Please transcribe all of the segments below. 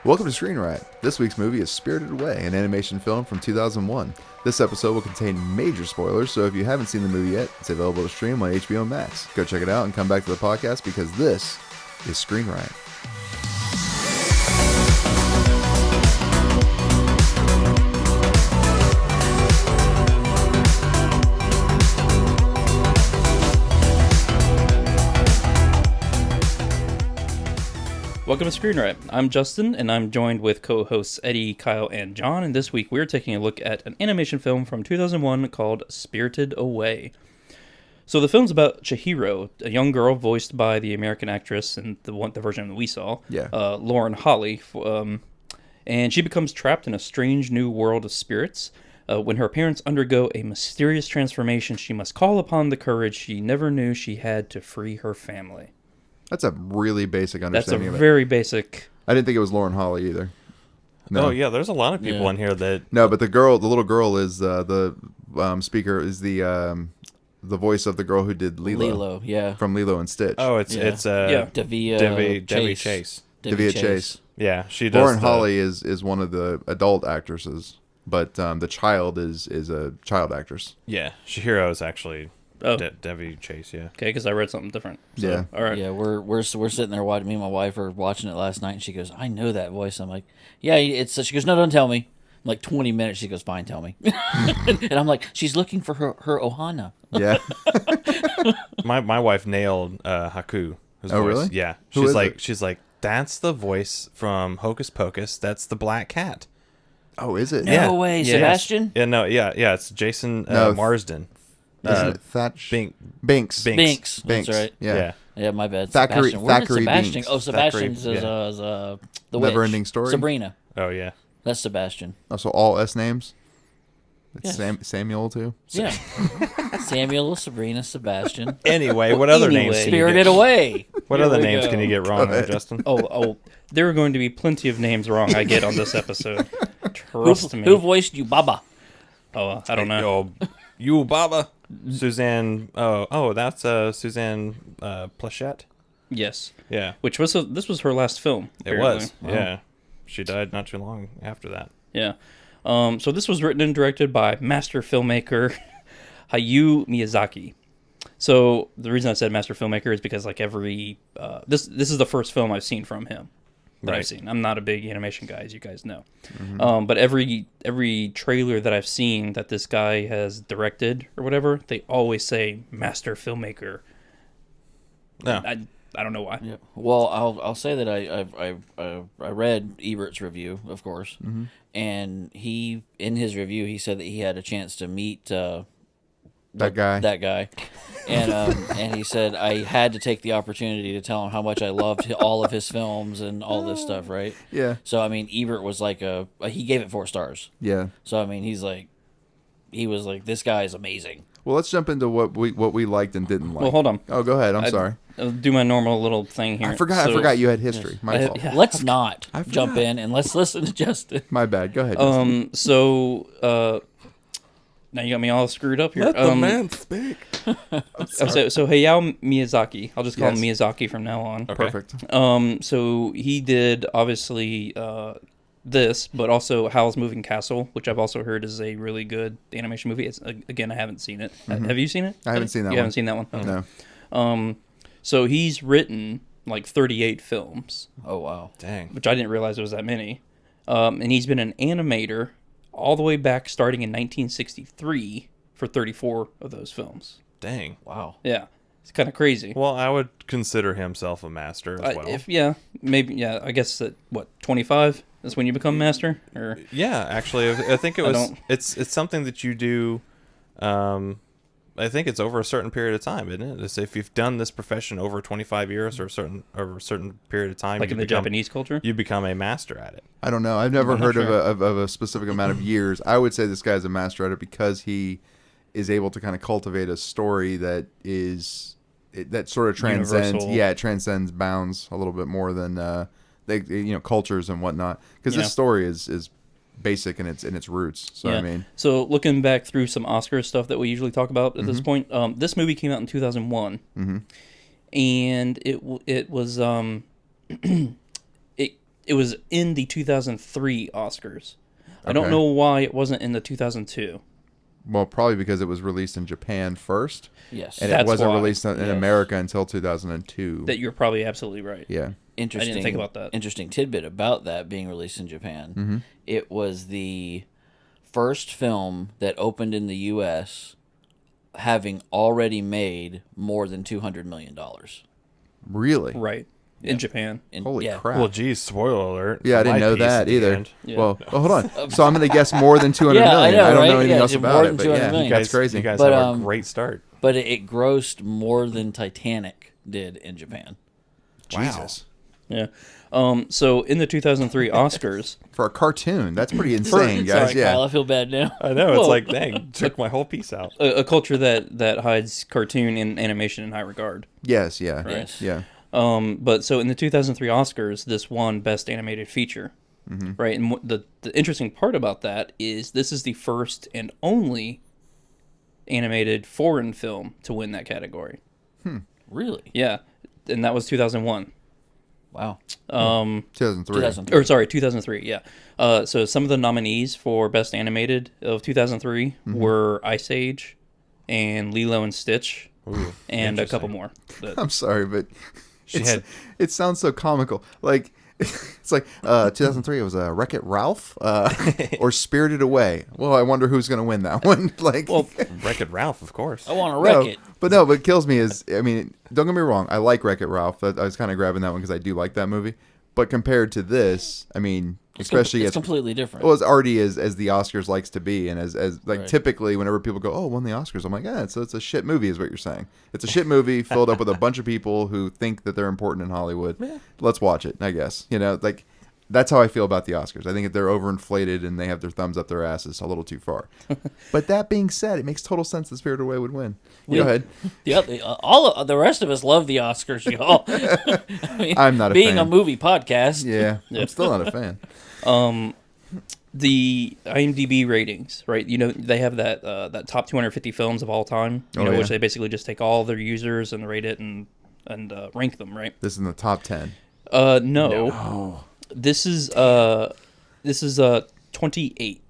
Welcome to Screen Riot. This week's movie is Spirited Away, an animation film from 2001. This episode will contain major spoilers, so if you haven't seen the movie yet, it's available to stream on HBO Max. Go check it out and come back to the podcast because this is Screen Riot. Welcome to Screen Riot. I'm Justin, and I'm joined with co-hosts Eddie, Kyle, and John. And this week we're taking a look at an animation film from 2001 called Spirited Away. So the film's about Chihiro, a young girl voiced by the American actress and the version that we saw, Lauren Holly, and she becomes trapped in a strange new world of spirits. When her parents undergo a mysterious transformation, she must call upon the courage she never knew she had to free her family. That's a really basic understanding of it. That's a very basic... I didn't think it was Lauren Holly either. No. Oh, yeah, there's a lot of people in here that... No, but the little girl is the speaker, is the voice of the girl who did Lilo. From Lilo and Stitch. Oh, it's Daveigh Chase. Daveigh Chase. Yeah, she does. Lauren Holly is one of the adult actresses, but the child is a child actress. Yeah, Chihiro is actually... Oh. Daveigh Chase, yeah. Okay, because I read something different. So, Yeah. All right. Yeah, we're sitting there watching. Me and my wife are watching it last night, and she goes, "I know that voice." I'm like, "Yeah, it's." She goes, "No, don't tell me." I'm like 20 minutes. She goes, "Fine, tell me." And I'm like, "She's looking for her Ohana." Yeah. My wife nailed Haku. His Oh, voice. really? Yeah. Who is it? She's like, that's the voice from Hocus Pocus. That's the black cat. Oh, is it? No Yeah. way, Yes. Sebastian. Yeah, it's Jason No, Marsden. Isn't it Thatch? Binks. Binks. That's right. Yeah. Yeah, my bad. Thackeray- Sebastian. Where did Thackeray Sebastian? Binks. Oh, Sebastian's Thackeray, is the Never witch. Ending Story? Sabrina. Oh, yeah. That's Sebastian. Oh, so all S names? It's Yes. Samuel, too? Yeah. Samuel, Sabrina, Sebastian. Anyway, what other names? Can you Spirited get, Away. what Here other we names go. can you get wrong there, Justin? Oh, there are going to be plenty of names wrong I get on this episode. Trust me. Who voiced you, Baba? Oh, I don't know. Yo, you Baba. Suzanne. Oh, that's Suzanne Pleshette. Yes. Yeah, Which was this was her last film. it apparently. was. Yeah, she died not too long after that. Yeah. So this was written and directed by master filmmaker Hayao Miyazaki. So the reason I said master filmmaker is because like every this is the first film I've seen from him. That I've Right. seen. I'm not a big animation guy, as you guys know. But every trailer that I've seen that this guy has directed or whatever, they always say master filmmaker. No. I don't know why. Yeah. Well, I'll say that I read Ebert's review, of course, and he in his review he said that he had a chance to meet That guy. And he said I had to take the opportunity to tell him how much I loved all of his films and all this stuff, right? Yeah. So I mean, Ebert was like he gave it 4 stars. Yeah. So I mean, he was like, this guy is amazing. Well, let's jump into what we liked and didn't like. Well, hold on. Oh, go ahead. I'm sorry. I'll do my normal little thing here. I forgot you had history. My fault. Yeah. Let's not I jump forgot. in and let's listen to Justin. My bad. Go ahead. Justin. So now you got me all screwed up here. speak. So Hayao Miyazaki. I'll just call him Yes. Miyazaki from now on. Okay. Perfect. So he did obviously this, but also Howl's Moving Castle, which I've also heard is a really good animation movie. It's again, I haven't seen it. Have you seen it? I haven't seen that You one. haven't seen that one? Okay. No. So he's written like 38 films, Oh wow. Dang. which I didn't realize it was that many. And he's been an animator all the way back starting in 1963 for 34 of those films. Dang. Wow. Yeah. It's kind of crazy. Well, I would consider himself a master as well. I guess at what 25 is when you become master, or Yeah, actually, I think it I was. don't- It's something that you do. I think it's over a certain period of time, isn't it? It's if you've done this profession over 25 years or over a certain period of time, like in the Japanese culture. you become a master at it. I don't know. I've never I'm not heard sure. of a specific amount of years. I would say this guy's a master at it because he is able to kind of cultivate a story that that sort of transcends. Universal. Yeah, it transcends bounds a little bit more than cultures and whatnot. Because Yeah. this story is basic in its roots. So I mean, so looking back through some Oscar stuff that we usually talk about at this point, this movie came out in 2001, and it was it It was in the 2003 Oscars. I don't Okay. know why it wasn't in the 2002. Well, probably because it was released in Japan first, Yes. and it That's wasn't why. released in Yes. America until 2002. That you're probably absolutely right. Yeah. Interesting. I didn't think about that. Interesting tidbit about that being released in Japan. Mm-hmm. It was the first film that opened in the U.S. having already made more than $200 million. Really? Right. In Japan. Holy crap. Well, geez, spoiler alert. Yeah, I for didn't my know piece that at the either. end. Yeah. Well, hold on. So I'm going to guess more than 200 Yeah, I million. know, I don't right? know anything Yeah, else more about than it, but 200 yeah, million. that's crazy. You guys But, have a great start. But it grossed more than Titanic did in Japan. Jesus. Yeah. So in the 2003 Oscars, For a cartoon, that's pretty insane, guys. Sorry, Yeah. Kyle, I feel bad now. I know. It's Well- like, dang, took my whole piece out. a culture that hides cartoon and animation in high regard. Yes, yeah. Yes. Yeah. But so in the 2003 Oscars, this won Best Animated Feature, right? And the interesting part about that is this is the first and only animated foreign film to win that category. Really? Yeah, and that was 2001. Wow. 2003. 2003. Or sorry, 2003. Yeah. So some of the nominees for Best Animated of 2003 were Ice Age, and Lilo and Stitch, Ooh, and a couple interesting. more. But- I'm sorry, but She it's- had it sounds so comical. Like, it's like 2003, it was Wreck-It Ralph or Spirited Away. Well, I wonder who's going to win that one. Like, well, Wreck-It Ralph, of course. I want to wreck no, it. But no, what kills me is, I mean, don't get me wrong, I like Wreck-It Ralph. I was kind of grabbing that one because I do like that movie. But compared to this, I mean, especially it's as completely different. well, as arty as the Oscars likes to be, and as like Right. typically whenever people go, oh, won the Oscars, I'm like, yeah, it's a shit movie, is what you're saying. It's a shit movie filled up with a bunch of people who think that they're important in Hollywood. Let's watch it, I guess. You know, like that's how I feel about the Oscars. I think that they're overinflated and they have their thumbs up their asses a little too far. But that being said, it makes total sense that Spirited Away would win. Go ahead. All of, the rest of us love the Oscars, y'all. I mean, I'm not a being fan. a movie podcast. Yeah, I'm still not a fan. the IMDb ratings, right? You know, they have that top 250 films of all time, you Oh, know, yeah. which they basically just take all their users and rate it and rank them, right? This is in the top 10. No. This is 28th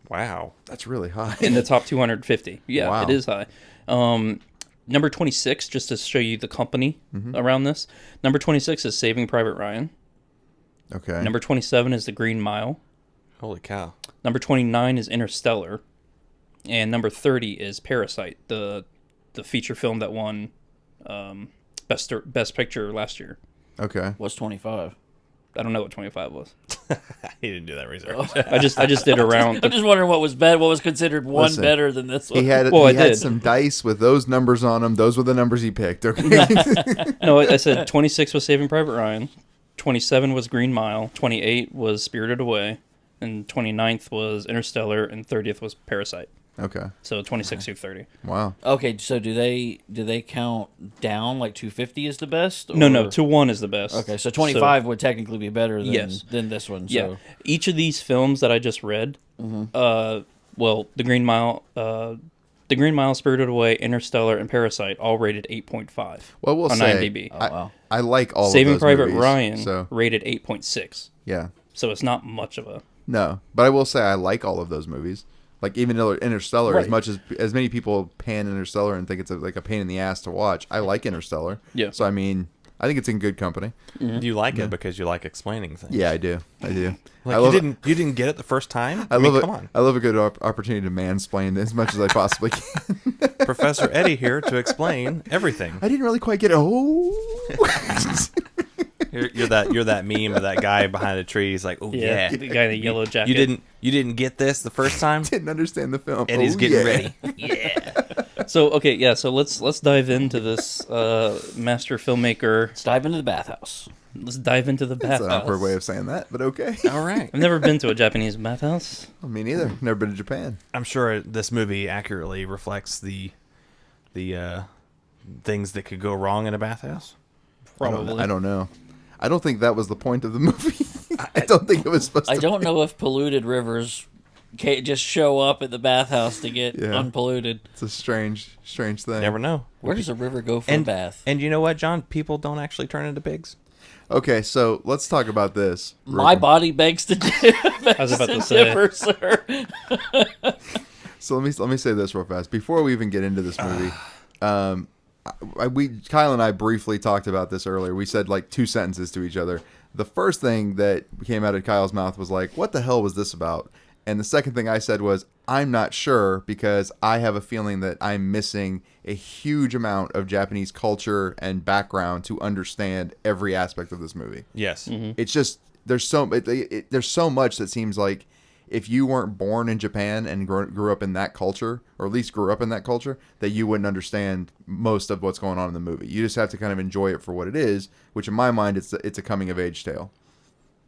Wow. That's really high. in the top 250. Yeah, Wow. it is high. Number 26, just to show you the company around this. Number 26 is Saving Private Ryan. Okay. Number 27 is The Green Mile. Holy cow. Number 29 is Interstellar. And number 30 is Parasite, the feature film that won Best Picture last year. Okay. What's 25? I don't know what 25 was. He didn't do that research. I just did a round. I'm just wondering what was bad. What was considered one Listen, better than this one? He had Well, I he had did. some dice with those numbers on them. Those were the numbers he picked. Okay. No, I said 26 was Saving Private Ryan, 27 was Green Mile, 28 was Spirited Away, and 29th was Interstellar, and 30th was Parasite. Okay. So 26 through 30. Wow. Okay, so do they count down like 250 is the best? No, or- 2-1 is the best. Okay, so 25 would technically be better than, Yes. than this one. So. Yeah. Each of these films that I just read, well, The Green Mile, Spirited Away, Interstellar, and Parasite all rated 8.5 Well, we'll on say IMDb. wow. I like all Saving of those Private movies, Ryan So rated 8.6. yeah, So it's not much of a... no, but I will say I like all of those movies. Like even Interstellar, as Right. much as many people pan Interstellar and think it's like a pain in the ass to watch, I like Interstellar. Yeah. So I mean, I think it's in good company. You like it because you like explaining things. Yeah, I do. Like I love you didn't get it the first time? I mean, love it. come on. I love a good opportunity to mansplain as much as I possibly can. Professor Eddy here to explain everything. I didn't really quite get it. Oh. You're that meme of that guy behind a tree. He's like, "Oh yeah, The guy in the yellow jacket. you didn't get this the first time." Didn't understand the film. Eddie's Oh, getting yeah. ready. Yeah. So okay, yeah. So let's dive into this master filmmaker. Let's dive into the bathhouse. Let's dive into the That's an awkward bathhouse. way of saying that, but okay. All right. I've never been to a Japanese bathhouse. Me neither. Never been to Japan. I'm sure this movie accurately reflects the things that could go wrong in a bathhouse. Probably. I don't know. I don't think that was the point of the movie. I don't think it was supposed to. I don't know if polluted rivers can't just show up at the bathhouse to get Yeah. unpolluted. It's a strange thing. Never know. Where does a river go for And a bath? and you know what, John? People don't actually turn into pigs. Okay, so let's talk about this. My body begs to differ. I was about to say. Sir. So let me say this real fast before we even get into this movie. Kyle and I briefly talked about this earlier. We said like 2 sentences to each other. The first thing that came out of Kyle's mouth was like, "What the hell was this about?" And the second thing I said was, "I'm not sure because I have a feeling that I'm missing a huge amount of Japanese culture and background to understand every aspect of this movie." Yes. Mm-hmm. It's just there's so much that seems like if you weren't born in Japan and grew up in that culture, or at least grew up in that culture, that you wouldn't understand most of what's going on in the movie. You just have to kind of enjoy it for what it is, which in my mind, it's a coming of age tale.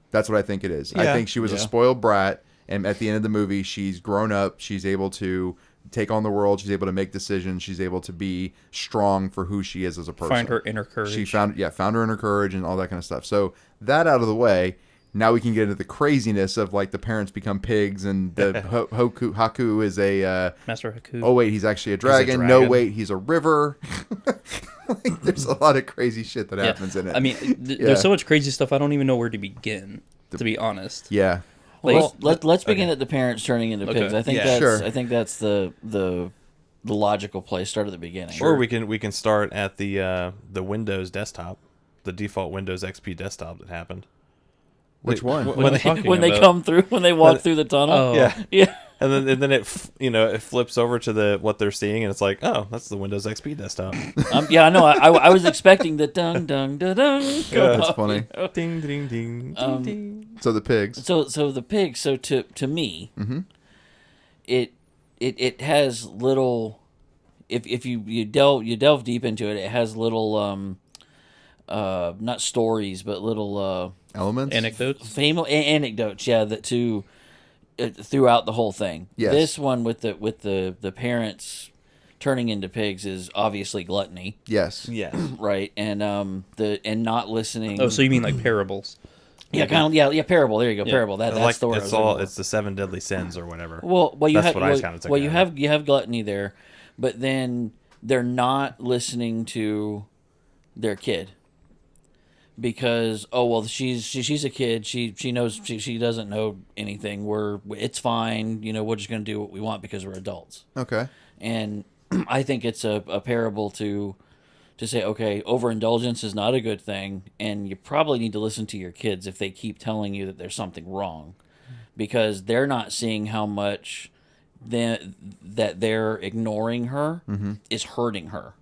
That's what I think it is. Yeah. I think she was a spoiled brat, and at the end of the movie, she's grown up. She's able to take on the world. She's able to make decisions. She's able to be strong for who she is as a person. Find her inner courage. She found her inner courage and all that kind of stuff. So that out of the way, now we can get into the craziness of like the parents become pigs and the Haku is a Master Haku. oh wait, he's actually a dragon. No wait, he's a river. Like, there's a lot of crazy shit that happens in it. I mean, there's so much crazy stuff. I don't even know where to begin. To be honest. Yeah. Well, let's begin at the parents turning into pigs. I think I think that's the logical place. Start at the beginning. Or we can start at the Windows desktop, the default Windows XP desktop that happened. Which one? When they come through, when they walk through the tunnel. Oh. Yeah. And then it flips over to what they're seeing, and it's like, oh, that's the Windows XP desktop. Yeah, I know. I was expecting the dung dung da dung. Yeah, that's funny. Ding ding ding ding ding. So the pigs. So the pigs. So to me, it has little. If you delve deep into it, it has little not stories, but little Elements? Anecdotes? Anecdotes, yeah, that throughout the whole thing. Yes. This one with the parents turning into pigs is obviously gluttony, Yes. Yes. right? And and not listening. Oh, so you mean like parables? Yeah, kind of. Yeah, parable. There you go, parable. That's Like, the word. it's the 7 deadly sins or whatever. Well, you That's have what I kind of took. you have gluttony there, but then they're not listening to their kid. Because she's a kid, she knows she doesn't know anything. It's fine, we're just gonna do what we want because we're adults. Okay. And I think it's a parable to say, okay, overindulgence is not a good thing, and you probably need to listen to your kids if they keep telling you that there's something wrong, because they're not seeing how much that they're ignoring her is hurting her,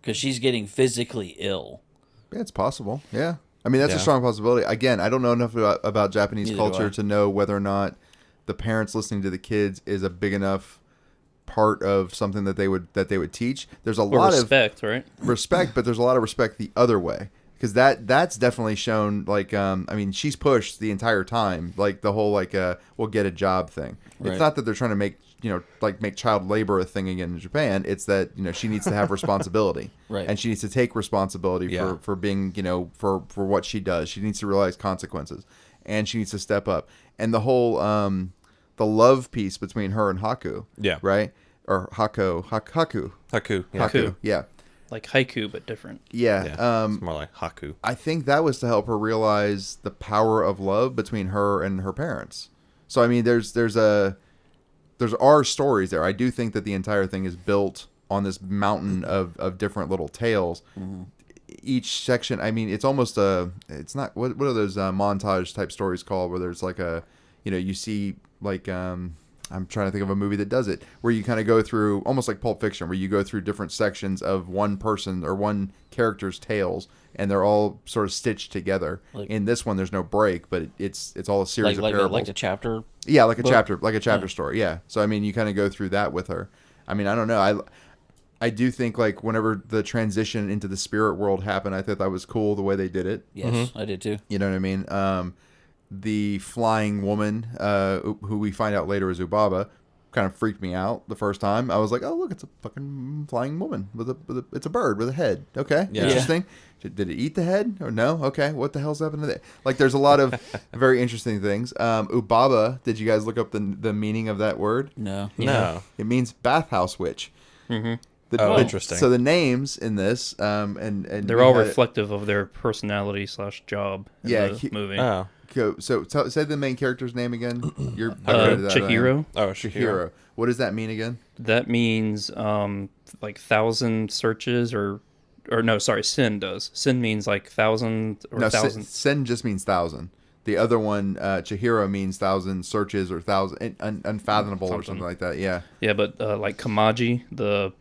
because she's getting physically ill. Yeah, it's possible. Yeah. I mean, that's a strong possibility. Again, I don't know enough about Japanese culture to know whether or not the parents listening to the kids is a big enough part of something that they would teach. There's a lot of respect, right? Respect, but there's a lot of respect the other way. Because that's definitely shown, like, I mean, she's pushed the entire time, like, the whole, like, we'll get a job thing. Right. It's not that they're trying to make child labor a thing again in Japan. It's that, she needs to have responsibility. Right. And she needs to take responsibility for being, for what she does. She needs to realize consequences. And she needs to step up. And the whole, the love piece between her and Haku. Yeah. Right? Or Haku. Haku. Yeah. Haku. Yeah. Like haiku, but different. Yeah. It's more like Haku. I think that was to help her realize the power of love between her and her parents. So I mean, there's our stories there. I do think that the entire thing is built on this mountain of different little tales. Mm-hmm. Each section, I mean, it's almost it's not, what are those montage type stories called, where there's like you see like, I'm trying to think of a movie that does it, where you kind of go through, almost like Pulp Fiction, where you go through different sections of one person or one character's tales, and they're all sort of stitched together. Like, in this one, there's no break, but it's all a series of parables. Like a chapter? Yeah, like a chapter story, yeah. So, I mean, you kind of go through that with her. I mean, I don't know. I do think, like, whenever the transition into the spirit world happened, I thought that was cool, the way they did it. Yes, I did too. You know what I mean? The flying woman, who we find out later is Ubaba, kind of freaked me out the first time. I was like, "Oh, look, it's a fucking flying woman it's a bird with a head." Okay, interesting. Did it eat the head or no? Okay, what the hell's happened to that? Like, there's a lot of very interesting things. Ubaba, did you guys look up the meaning of that word? No. It means bathhouse witch. Mm-hmm. Interesting. So the names in this, and They're all reflective of their personality / job in the movie. Oh. So say the main character's name again. You're better at that than I am. Chihiro. Oh, Chihiro. What does that mean again? That means like 1,000 searches or no, sorry, sin does. Sin means like 1,000 or 1,000. Sen just means 1,000. The other one, Chihiro, means 1,000 searches or 1,000 unfathomable or something like that. Yeah. Yeah, but like Kamaji, the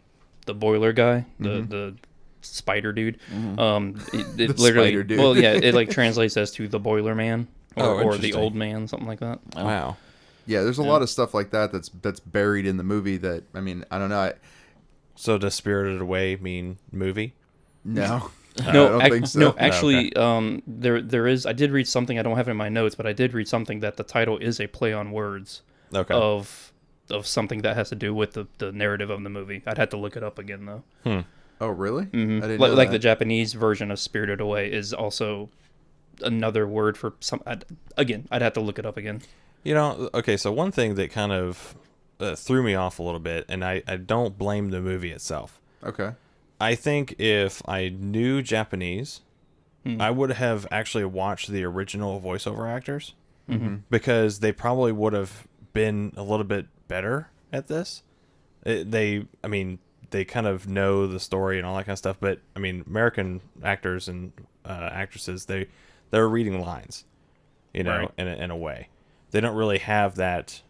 boiler guy, the spider dude, it literally, spider dude. well, yeah, it like translates as to the boiler man or the interesting. old man, something like that. Wow. Yeah, there's a lot of stuff like that that's buried in the movie that, I mean, I don't know. So does Spirited Away mean movie? No. No, I don't think so. no, actually, there is. I did read something. I don't have it in my notes, but I did read something that the title is a play on words of something that has to do with the narrative of the movie. I'd have to look it up again though. Oh, really? Mm-hmm. I didn't like know like that. the Japanese version of Spirited Away is also another word for some. Again, I'd have to look it up again. You know, okay, so one thing that kind of threw me off a little bit, and I don't blame the movie itself. Okay. I think if I knew Japanese, I would have actually watched the original voiceover actors because they probably would have been a little bit better at this. They kind of know the story and all that kind of stuff, but I mean, American actors and actresses, they're reading lines, you know, Right. in a way. They don't really have that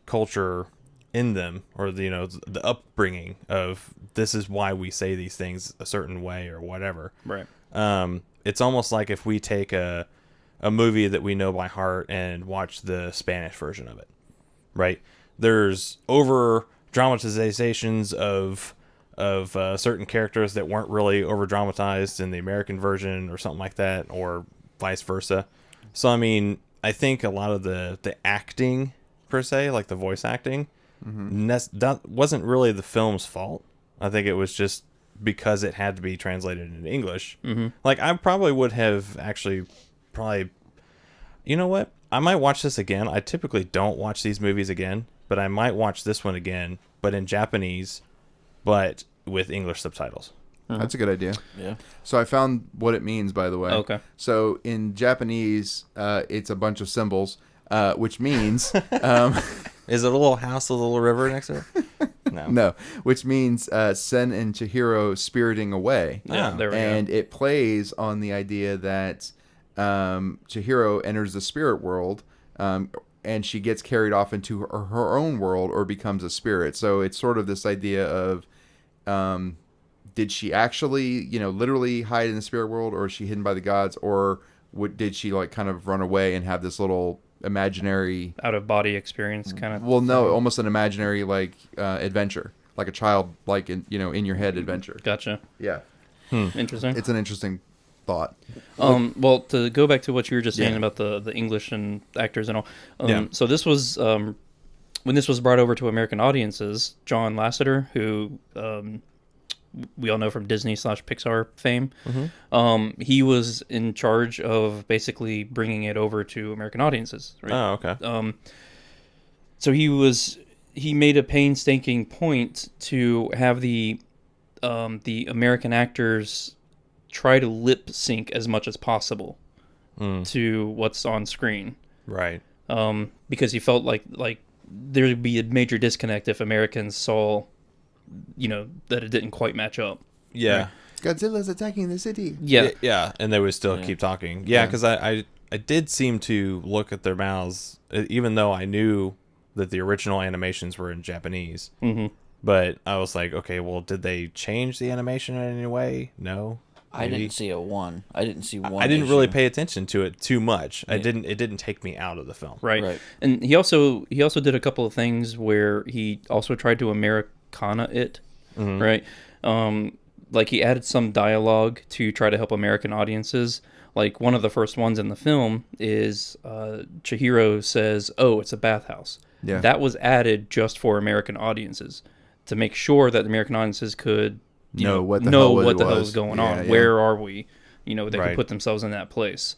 culture in them, or the upbringing of this is why we say these things a certain way or whatever. Right. It's almost like if we take a movie that we know by heart and watch the Spanish version of it, right? There's over dramatizations of certain characters that weren't really over dramatized in the American version or something like that, or vice versa. So I mean, I think a lot of the acting per se, like the voice acting, that wasn't really the film's fault. I think it was just because it had to be translated into English. Like I probably would have actually you know what? I might watch this again. I typically don't watch these movies again, but I might watch this one again, but in Japanese, but with English subtitles. That's a good idea. Yeah. So I found what it means, by the way. Okay. So in Japanese, it's a bunch of symbols, which means Is it a little house, a little river next to it? No. no, which means Sen and Chihiro spiriting away. Yeah, there we And go. it plays on the idea that Chihiro enters the spirit world, and she gets carried off into her own world or becomes a spirit. So it's sort of this idea of, did she actually, literally hide in the spirit world, or is she hidden by the gods, or did she like kind of run away and have this little imaginary, Out of body experience, kind of. well, no, almost an imaginary like adventure, like a child, like in your head adventure. Gotcha. Yeah, Interesting. it's an interesting thought. Well, to go back to what you were just saying Yeah. about the English and actors and all. Yeah. So this was when this was brought over to American audiences. John Lasseter, who we all know from Disney / Pixar fame, he was in charge of basically bringing it over to American audiences. Right? Oh, okay. So he made a painstaking point to have the American actors try to lip sync as much as possible to what's on screen, Right. because he felt like there would be a major disconnect if Americans saw, that it didn't quite match up. Yeah. Godzilla's attacking the city. Yeah, Yeah, and they would still keep talking. Yeah, because I did seem to look at their mouths, even though I knew that the original animations were in Japanese. Mm-hmm. But I was like, okay, well, did they change the animation in any way? No. I Maybe. didn't see one. I didn't see one. I didn't really issue. pay attention to it too much. It didn't take me out of the film. right. And he also did a couple of things where he also tried to Americana it, right? Like he added some dialogue to try to help American audiences. Like one of the first ones in the film is Chihiro says, "Oh, it's a bathhouse." Yeah. That was added just for American audiences to make sure that American audiences could Know what the know hell what it the hell was. is going Yeah, on. yeah. Where are we? They Right. could put themselves in that place.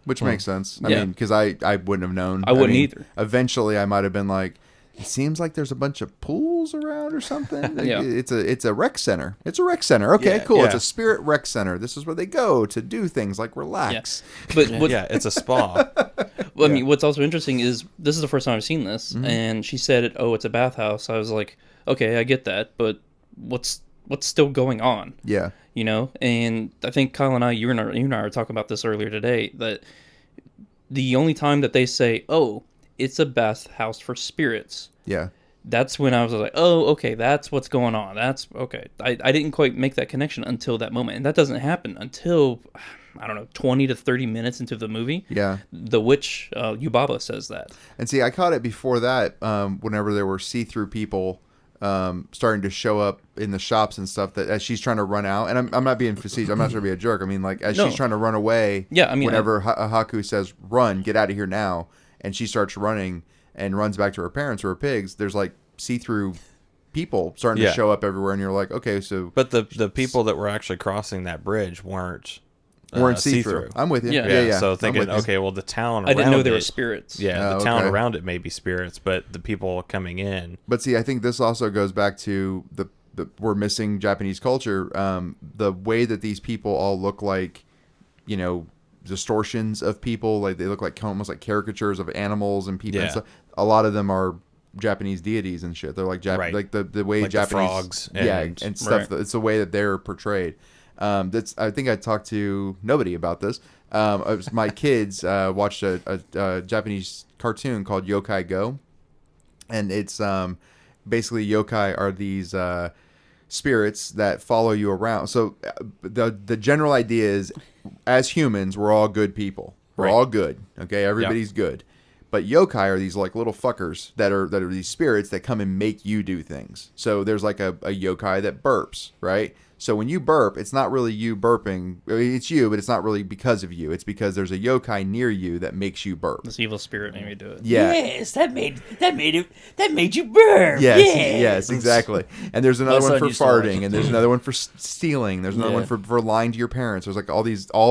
Which makes sense. I Yeah. mean, because I wouldn't have known. I wouldn't mean, either. Eventually, I might have been like, It seems like there's a bunch of pools around or something. Yeah. It's a rec center. It's a rec center. Okay, Yeah, cool. yeah. It's a spirit rec center. This is where they go to do things like relax. But what, Yeah, it's a spa. well, I mean, what's also interesting is this is the first time I've seen this, Mm-hmm. and she said, "Oh, it's a bathhouse." I was like, "Okay, I get that, but what's still going on?" Yeah. You know, and I think Kyle and you and I were talking about this earlier today, that the only time that they say, "Oh, it's a bathhouse for spirits," Yeah. that's when I was like, "Oh, okay, that's what's going on. That's okay." I didn't quite make that connection until that moment, and that doesn't happen until, I don't know, 20 to 30 minutes into the movie. Yeah. The witch Yubaba says that. And see, I caught it before that. Whenever there were see-through people starting to show up in the shops and stuff, that as she's trying to run out, and I'm not being facetious, I'm not trying to be a jerk. I mean, like, as No. she's trying to run away. Yeah, I mean, whenever Haku says "run, get out of here now," and she starts running and runs back to her parents or her pigs, there's like see-through people starting to Yeah. show up everywhere, and you're like, okay, so But the people that were actually crossing that bridge weren't see-through. I'm with you. Yeah. Yeah. So I'm thinking, with you. okay, well, the town around I didn't know they were it- spirits. Yeah, Oh, the town okay. around it may be spirits, but the people coming in. But see, I think this also goes back to the we're missing Japanese culture. The way that these people all look like, distortions of people, like they look like almost like caricatures of animals and people. And Yeah. stuff. A lot of them are Japanese deities and shit. They're like Right. like the way Like the Japanese frogs and and- stuff. Right. It's the way that they're portrayed. I think I talked to nobody about this. It was my kids watched a Japanese cartoon called Yokai Go, and it's basically yokai are these spirits that follow you around. So the general idea is, as humans, we're all good people. We're Right. all good. Okay, everybody's good. But yokai are these like little fuckers that are these spirits that come and make you do things. So there's like a yokai that burps, right? So when you burp, it's not really you burping. I mean, it's you, but it's not really because of you. It's because there's a yokai near you that makes you burp. This evil spirit made me do it. Yeah. Yes, that made you burp. Yes, Yeah. yes, exactly. And there's another My one son for used to like farting, it. and there's another one for stealing. There's another Yeah. one for lying to your parents. There's like all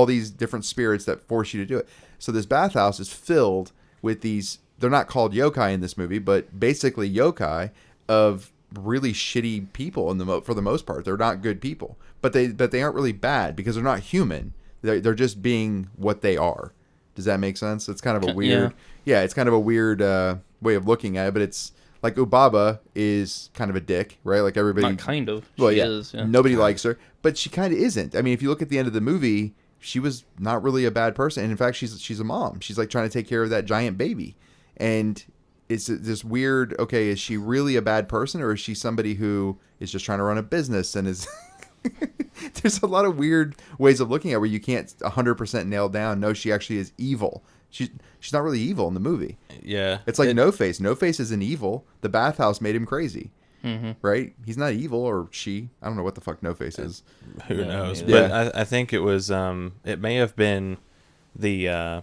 these different spirits that force you to do it. So this bathhouse is filled with these. They're not called yokai in this movie, but basically yokai of really shitty people for the most part. They're not good people, but they aren't really bad because they're not human. They're just being what they are. Does that make sense? It's kind of a weird, yeah, it's kind of a weird way of looking at it, but it's like Ubaba is kind of a dick, right? Like everybody, Not kind of. well, She yeah, is, yeah. nobody likes her, but she kind of isn't. I mean, if you look at the end of the movie, she was not really a bad person, and in fact, she's a mom. She's like trying to take care of that giant baby, and it's this weird. Okay, is she really a bad person, or is she somebody who is just trying to run a business and is? There's a lot of weird ways of looking at it where you can't 100% nail down. No, she actually is evil. She's not really evil in the movie. Yeah, It's like No Face. No Face isn't evil. The bathhouse made him crazy. Mm-hmm. Right? He's not evil, or she. I don't know what the fuck No Face is. who Yeah, knows? yeah. But I think it was it may have been the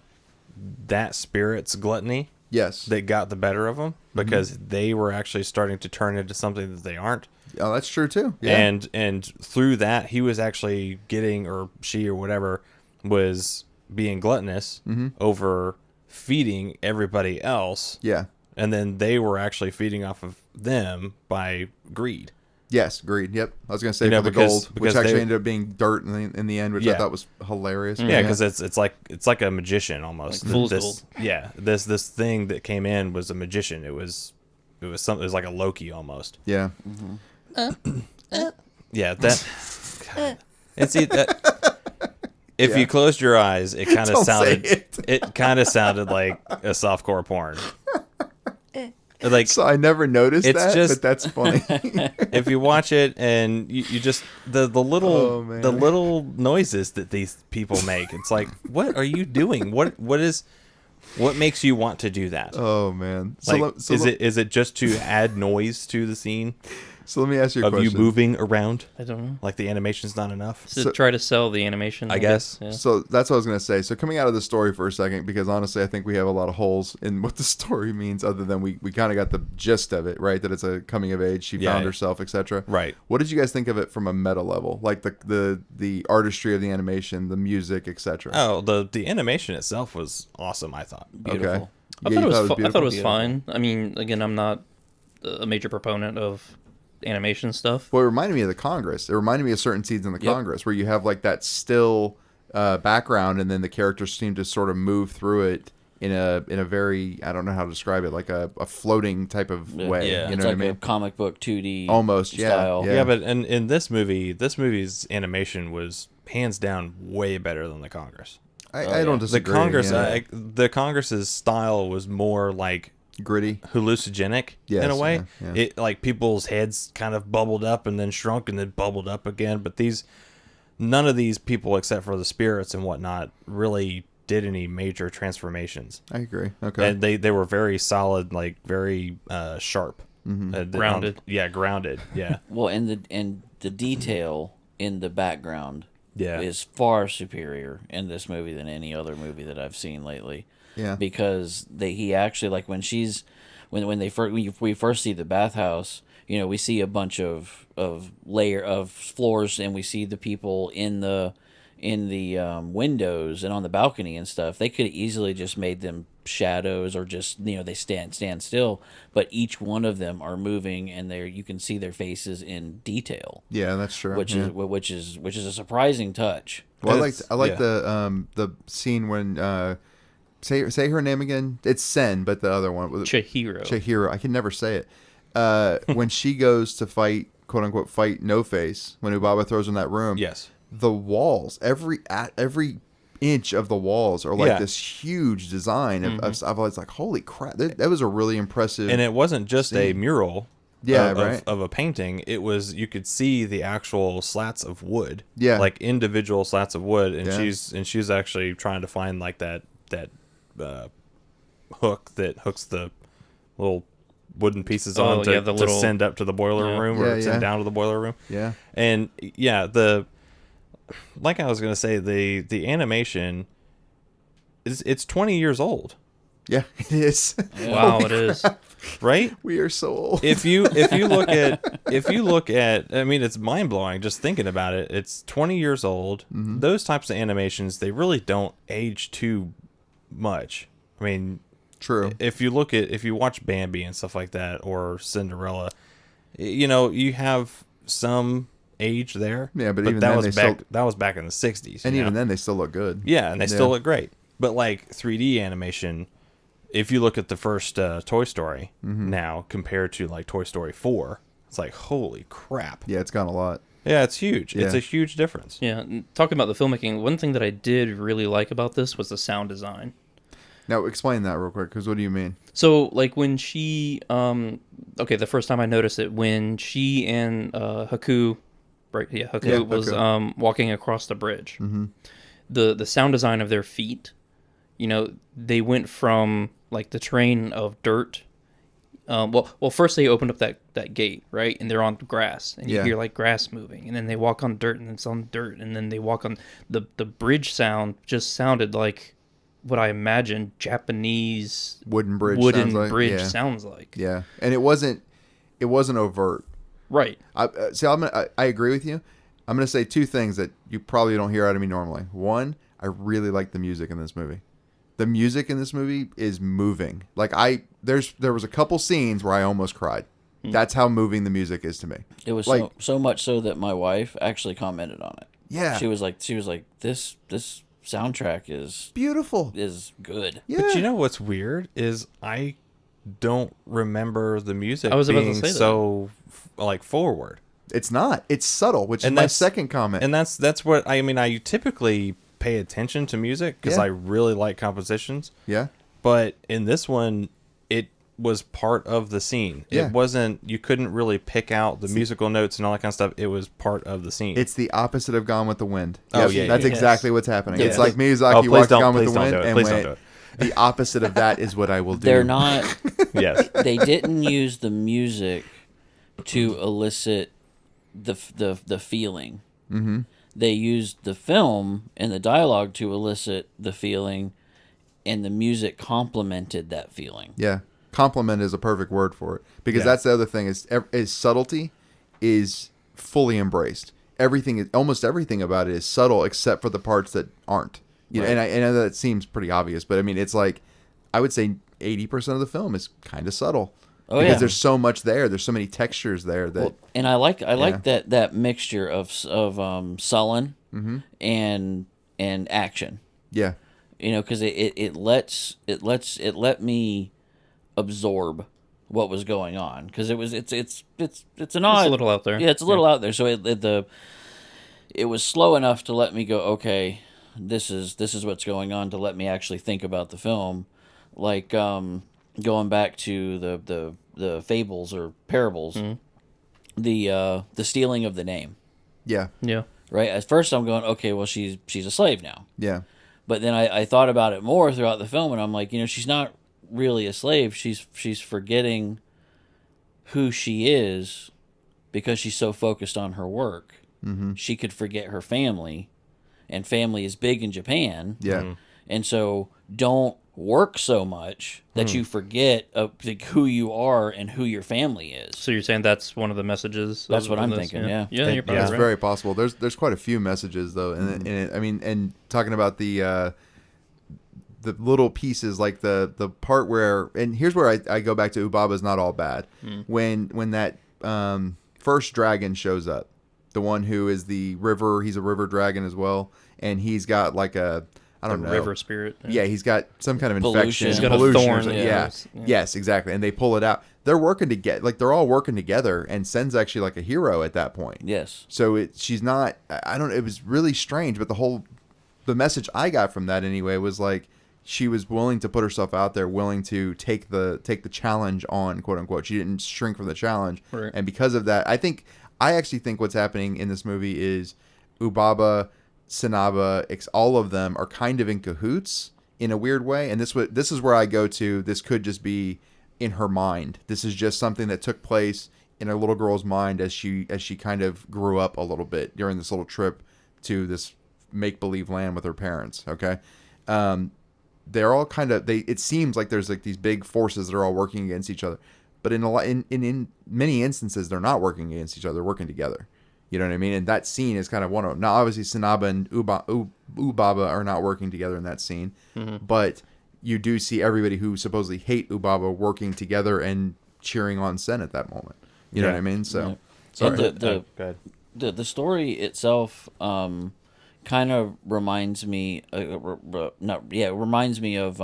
that spirit's gluttony Yes. that got the better of them because they were actually starting to turn into something that they aren't. Oh, that's true too. Yeah. And through that, he was actually getting, or she or whatever, was being gluttonous over feeding everybody else. Yeah. And then they were actually feeding off of them by greed. Yes. Greed. Yep. I was gonna say You know, for the because- gold, which because actually they- ended up being dirt in the end, which I Yeah. thought was hilarious. Yeah, because it's like a magician almost. Like fool's this, gold. Yeah, this thing that came in was a magician. It was something. It was like a Loki almost. Yeah. Yeah, that. God. And see that. If you closed your eyes, it kind of Don't say sounded. it. It kind of sounded like a softcore porn. Like So I never noticed It's that, just- but that's funny. if you watch it and you just the little Oh, man. the little noises that these people make, it's like, what are you doing? What makes you want to do that? Oh man. Like, is it just to add noise to the scene So let me ask you a of question. you moving around? I don't know. Like the animation's not enough. To So- try to sell the animation, I guess. Yeah. So that's what I was going to say. So coming out of the story for a second, because honestly, I think we have a lot of holes in what the story means other than we kind of got the gist of it, right? That it's a coming of age, she Yeah. found herself, etc. Right. What did you guys think of it from a meta level? Like the artistry of the animation, the music, etc. Oh, the animation itself was awesome, I thought. Beautiful. I Yeah, thought you it was. I beautiful? thought it was Beautiful. fine. I mean, again, I'm not a major proponent of animation stuff. Well, it reminded me of the Congress. It reminded me of certain scenes in the Yep. Congress where you have like that still background, and then the characters seem to sort of move through it in a very, I don't know how to describe it, like a floating type of way. Yeah. You It's know like what I a mean? comic book 2D Almost, yeah, style. yeah. Yeah, but in this movie's animation was hands down way better than the Congress. I don't The disagree. Congress, yeah. the Congress's style was more like Gritty. hallucinogenic in Yes, a way. yeah. It like people's heads kind of bubbled up and then shrunk and then bubbled up again. But none of these people, except for the spirits and whatnot, really did any major transformations. I agree. Okay. And they were very solid, like very sharp, Grounded. Grounded. Yeah, Well, and the detail in the background Yeah. is far superior in this movie than any other movie that I've seen lately. Yeah. Because he actually, like, when we first see the bathhouse, you know, we see a bunch of layer of floors, and we see the people in the windows and on the balcony and stuff. They could have easily just made them shadows, or just, you know, they stand still, but each one of them are moving, and you can see their faces in detail, Yeah, that's true. which yeah. is a surprising touch. Well, It's- I like yeah. the scene when say her name again. It's Sen, but the other one Chihiro. Chihiro. I can never say it. When she goes to fight, quote unquote, fight No Face, when Ubaba throws her in that room. yes. The walls, every inch of the walls are like Yeah. this huge design. I've always like, holy crap, that was a really impressive. And it wasn't just a scene. mural. Yeah, of, right. of a painting. It was, you could see the actual slats of wood. Yeah. Like individual slats of wood, and Yeah. she's actually trying to find like that hook that hooks the little wooden pieces on to, the to little- send up to the boiler Yeah. room, Yeah, or yeah. send down to the boiler room. Yeah. And yeah, like I was gonna say, the animation it's 20 years old, Yeah, it is. Wow, it is. right? We are so old. If you look at, I mean, it's mind blowing just thinking about it. It's 20 years old. Mm-hmm. Those types of animations, they really don't age too much. I mean, True. if you watch Bambi and stuff like that, or Cinderella, you know, you have some age there. Yeah, but even that then was they back still- that was back in the 60s. And you even know? then, they still look good. Yeah, and they still look great. But like 3D animation, if you look at the first Toy Story Mm-hmm. now compared to like Toy Story 4, it's like, holy crap. Yeah, it's gone a lot. Yeah, it's huge. It's Yeah. a huge difference. Yeah, and talking about the filmmaking, one thing that I did really like about this was the sound design. Now, explain that real quick, because what do you mean? So, like, when she, the first time I noticed it, when she and Haku, right? Yeah, Haku Yeah, was Haku. walking across the bridge. Mm-hmm. The sound design of their feet, you know, they went from like the train of dirt. Well, first they opened up that gate, right, and they're on grass, and you Yeah. hear like grass moving, and then they walk on dirt, and it's on dirt, and then they walk on the bridge. Sound just sounded like what I imagine Japanese Wooden bridge. wooden sounds like. bridge Yeah. sounds like. Yeah, and it wasn't overt. Right. I agree with you. I'm gonna say two things that you probably don't hear out of me normally. One, I really like the music in this movie. The music in this movie is moving. Like there was a couple scenes where I almost cried. That's how moving the music is to me. It was Like- so much so that my wife actually commented on it. Yeah, She was like, this soundtrack is beautiful. good. Yeah, But you know what's weird is I don't remember the music I was about to being say that. so like forward. it's not. It's subtle, which is And my that's- second comment. And that's what I mean. I typically pay attention to music because Yeah. I really like compositions. yeah, But in this one, it was part of the scene. Yeah. It wasn't, you couldn't really pick out the musical notes and all that kind of stuff. It was part of the scene. it's the opposite of Gone with the Wind. Oh, Yep, yeah, that's yeah. exactly what's happening. Yeah. It's like Oh, Miyazaki please watched don't- Gone with please the don't Wind do it. and Please don't went, do it. the opposite of that is what I will do. They're not. yes. They didn't use the music to elicit the feeling. Mm-hmm. They used the film and the dialogue to elicit the feeling, and the music complemented that feeling. Yeah, compliment is a perfect word for it, because Yeah. that's the other thing is subtlety is fully embraced. Almost everything about it is subtle except for the parts that aren't. You know, and I know that seems pretty obvious, but I mean, it's like I would say 80% of the film is kind of subtle. Oh, because yeah. there's so much there. There's so many textures there that And I like that mixture of sullen and action. yeah, Because it let me absorb what was going on, because it's an odd, It's a little out there. Yeah, it's a little out there. So it was slow enough to let me go, okay, this is what's going on, to let me actually think about the film, like going back to the fables or parables, the stealing of the name. yeah, Yeah. Right. At first, I'm going, okay, well, she's a slave now. yeah, But then I thought about it more throughout the film, and I'm like, she's not really a slave. She's forgetting who she is because she's so focused on her work. She could forget her family, and family is big in Japan. yeah. And so don't work so much that you forget who you are and who your family is. So you're saying that's one of the messages? That's of what I'm this? thinking, yeah. Yeah, you're probably It's right. very possible. There's quite a few messages though, and I mean, and talking about the little pieces, like the part where, and here's where I go back to Ubaba's not all bad. When that first dragon shows up, the one who is the river, he's a river dragon as well, and he's got like a, I don't know, river spirit. Yeah, he's got some kind of Pollution. infection. He's got a pollution or thorn something. in Yeah. his- yeah. Yes, exactly. And they pull it out. They're working together. Like, they're all working together, and Sen's actually like a hero at that point. Yes. So she's not, I don't, it was really strange, but the message I got from that anyway was like, she was willing to put herself out there, willing to take the challenge on, quote unquote. She didn't shrink from the challenge. Right. And because of that, I actually think what's happening in this movie is Ubaba, Sanaba, all of them are kind of in cahoots in a weird way. And this is where I go to, this could just be in her mind. This is just something that took place in a little girl's mind as she kind of grew up a little bit during this little trip to this make-believe land with her parents. Okay. They're all kind of, it seems like there's like these big forces that are all working against each other, but in many instances, they're not working against each other, they're working together. You know what I mean? And that scene is kind of one of them. Now, obviously, Sanaba and Ubaba are not working together in that scene, but you do see everybody who supposedly hate Ubaba working together and cheering on Sen at that moment. You know what I mean? So, sorry. And Go ahead. the story itself kind of reminds me reminds me of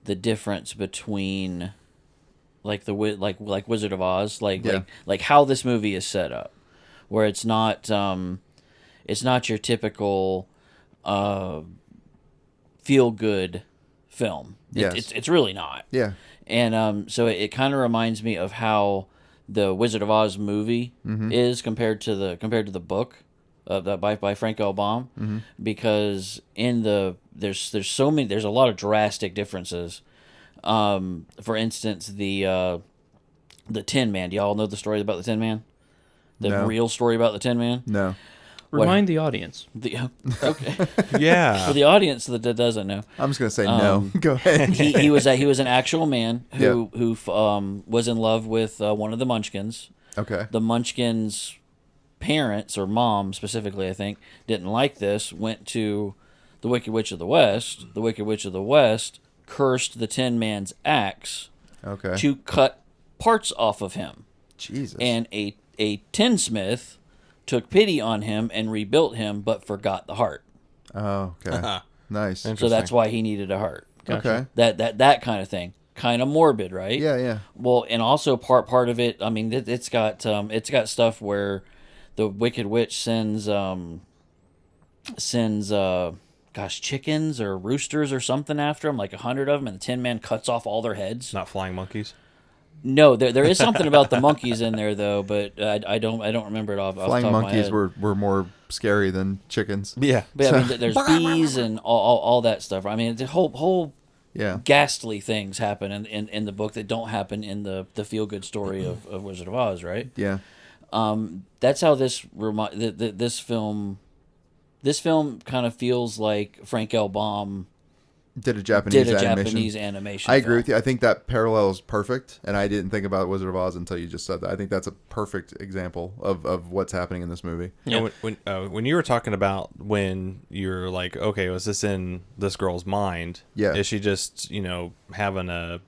the difference between like like Wizard of Oz, like how this movie is set up, where it's not your typical feel good film. Yes. It's really not. Yeah. And so it kind of reminds me of how the Wizard of Oz movie is compared to the book by Frank L. Baum, because in there's a lot of drastic differences. For instance, the Tin Man. Do y'all know the story about the Tin Man? The No. real story about the Tin Man? No. Remind the audience. Okay. Yeah. For the audience that doesn't know, I'm just going to say no. Go ahead. he was an actual man who was in love with one of the Munchkins. Okay. The Munchkins' parents, or mom specifically, I think, didn't like this, went to the Wicked Witch of the West. The Wicked Witch of the West cursed the Tin Man's axe Okay. to cut parts off of him. Jesus. And a tinsmith took pity on him and rebuilt him, but forgot the heart. Oh, okay. Nice. So that's why he needed a heart. Okay. That kind of thing. Kind of morbid, right? Yeah, yeah. Well, and also part of it, I mean, it's got stuff where the Wicked Witch sends chickens or roosters or something after him, like 100 of them, and the Tin Man cuts off all their heads. Not flying monkeys. No, there is something about the monkeys in there though, but I don't remember it off the Flying top of my monkeys head. were more scary than chickens. Yeah. But yeah, I mean, there's bees and all that stuff. I mean, the whole Yeah. ghastly things happen in the book that don't happen in the feel good story of Wizard of Oz, right? Yeah. That's how this film kind of feels like Frank L. Baum Did a Japanese animation. Japanese animation. I agree film. with you. I think that parallel is perfect, and I didn't think about Wizard of Oz until you just said that. I think that's a perfect example of what's happening in this movie. Yeah. And when you were talking about when you're like, okay, was this in this girl's mind? Yeah. Is she just having a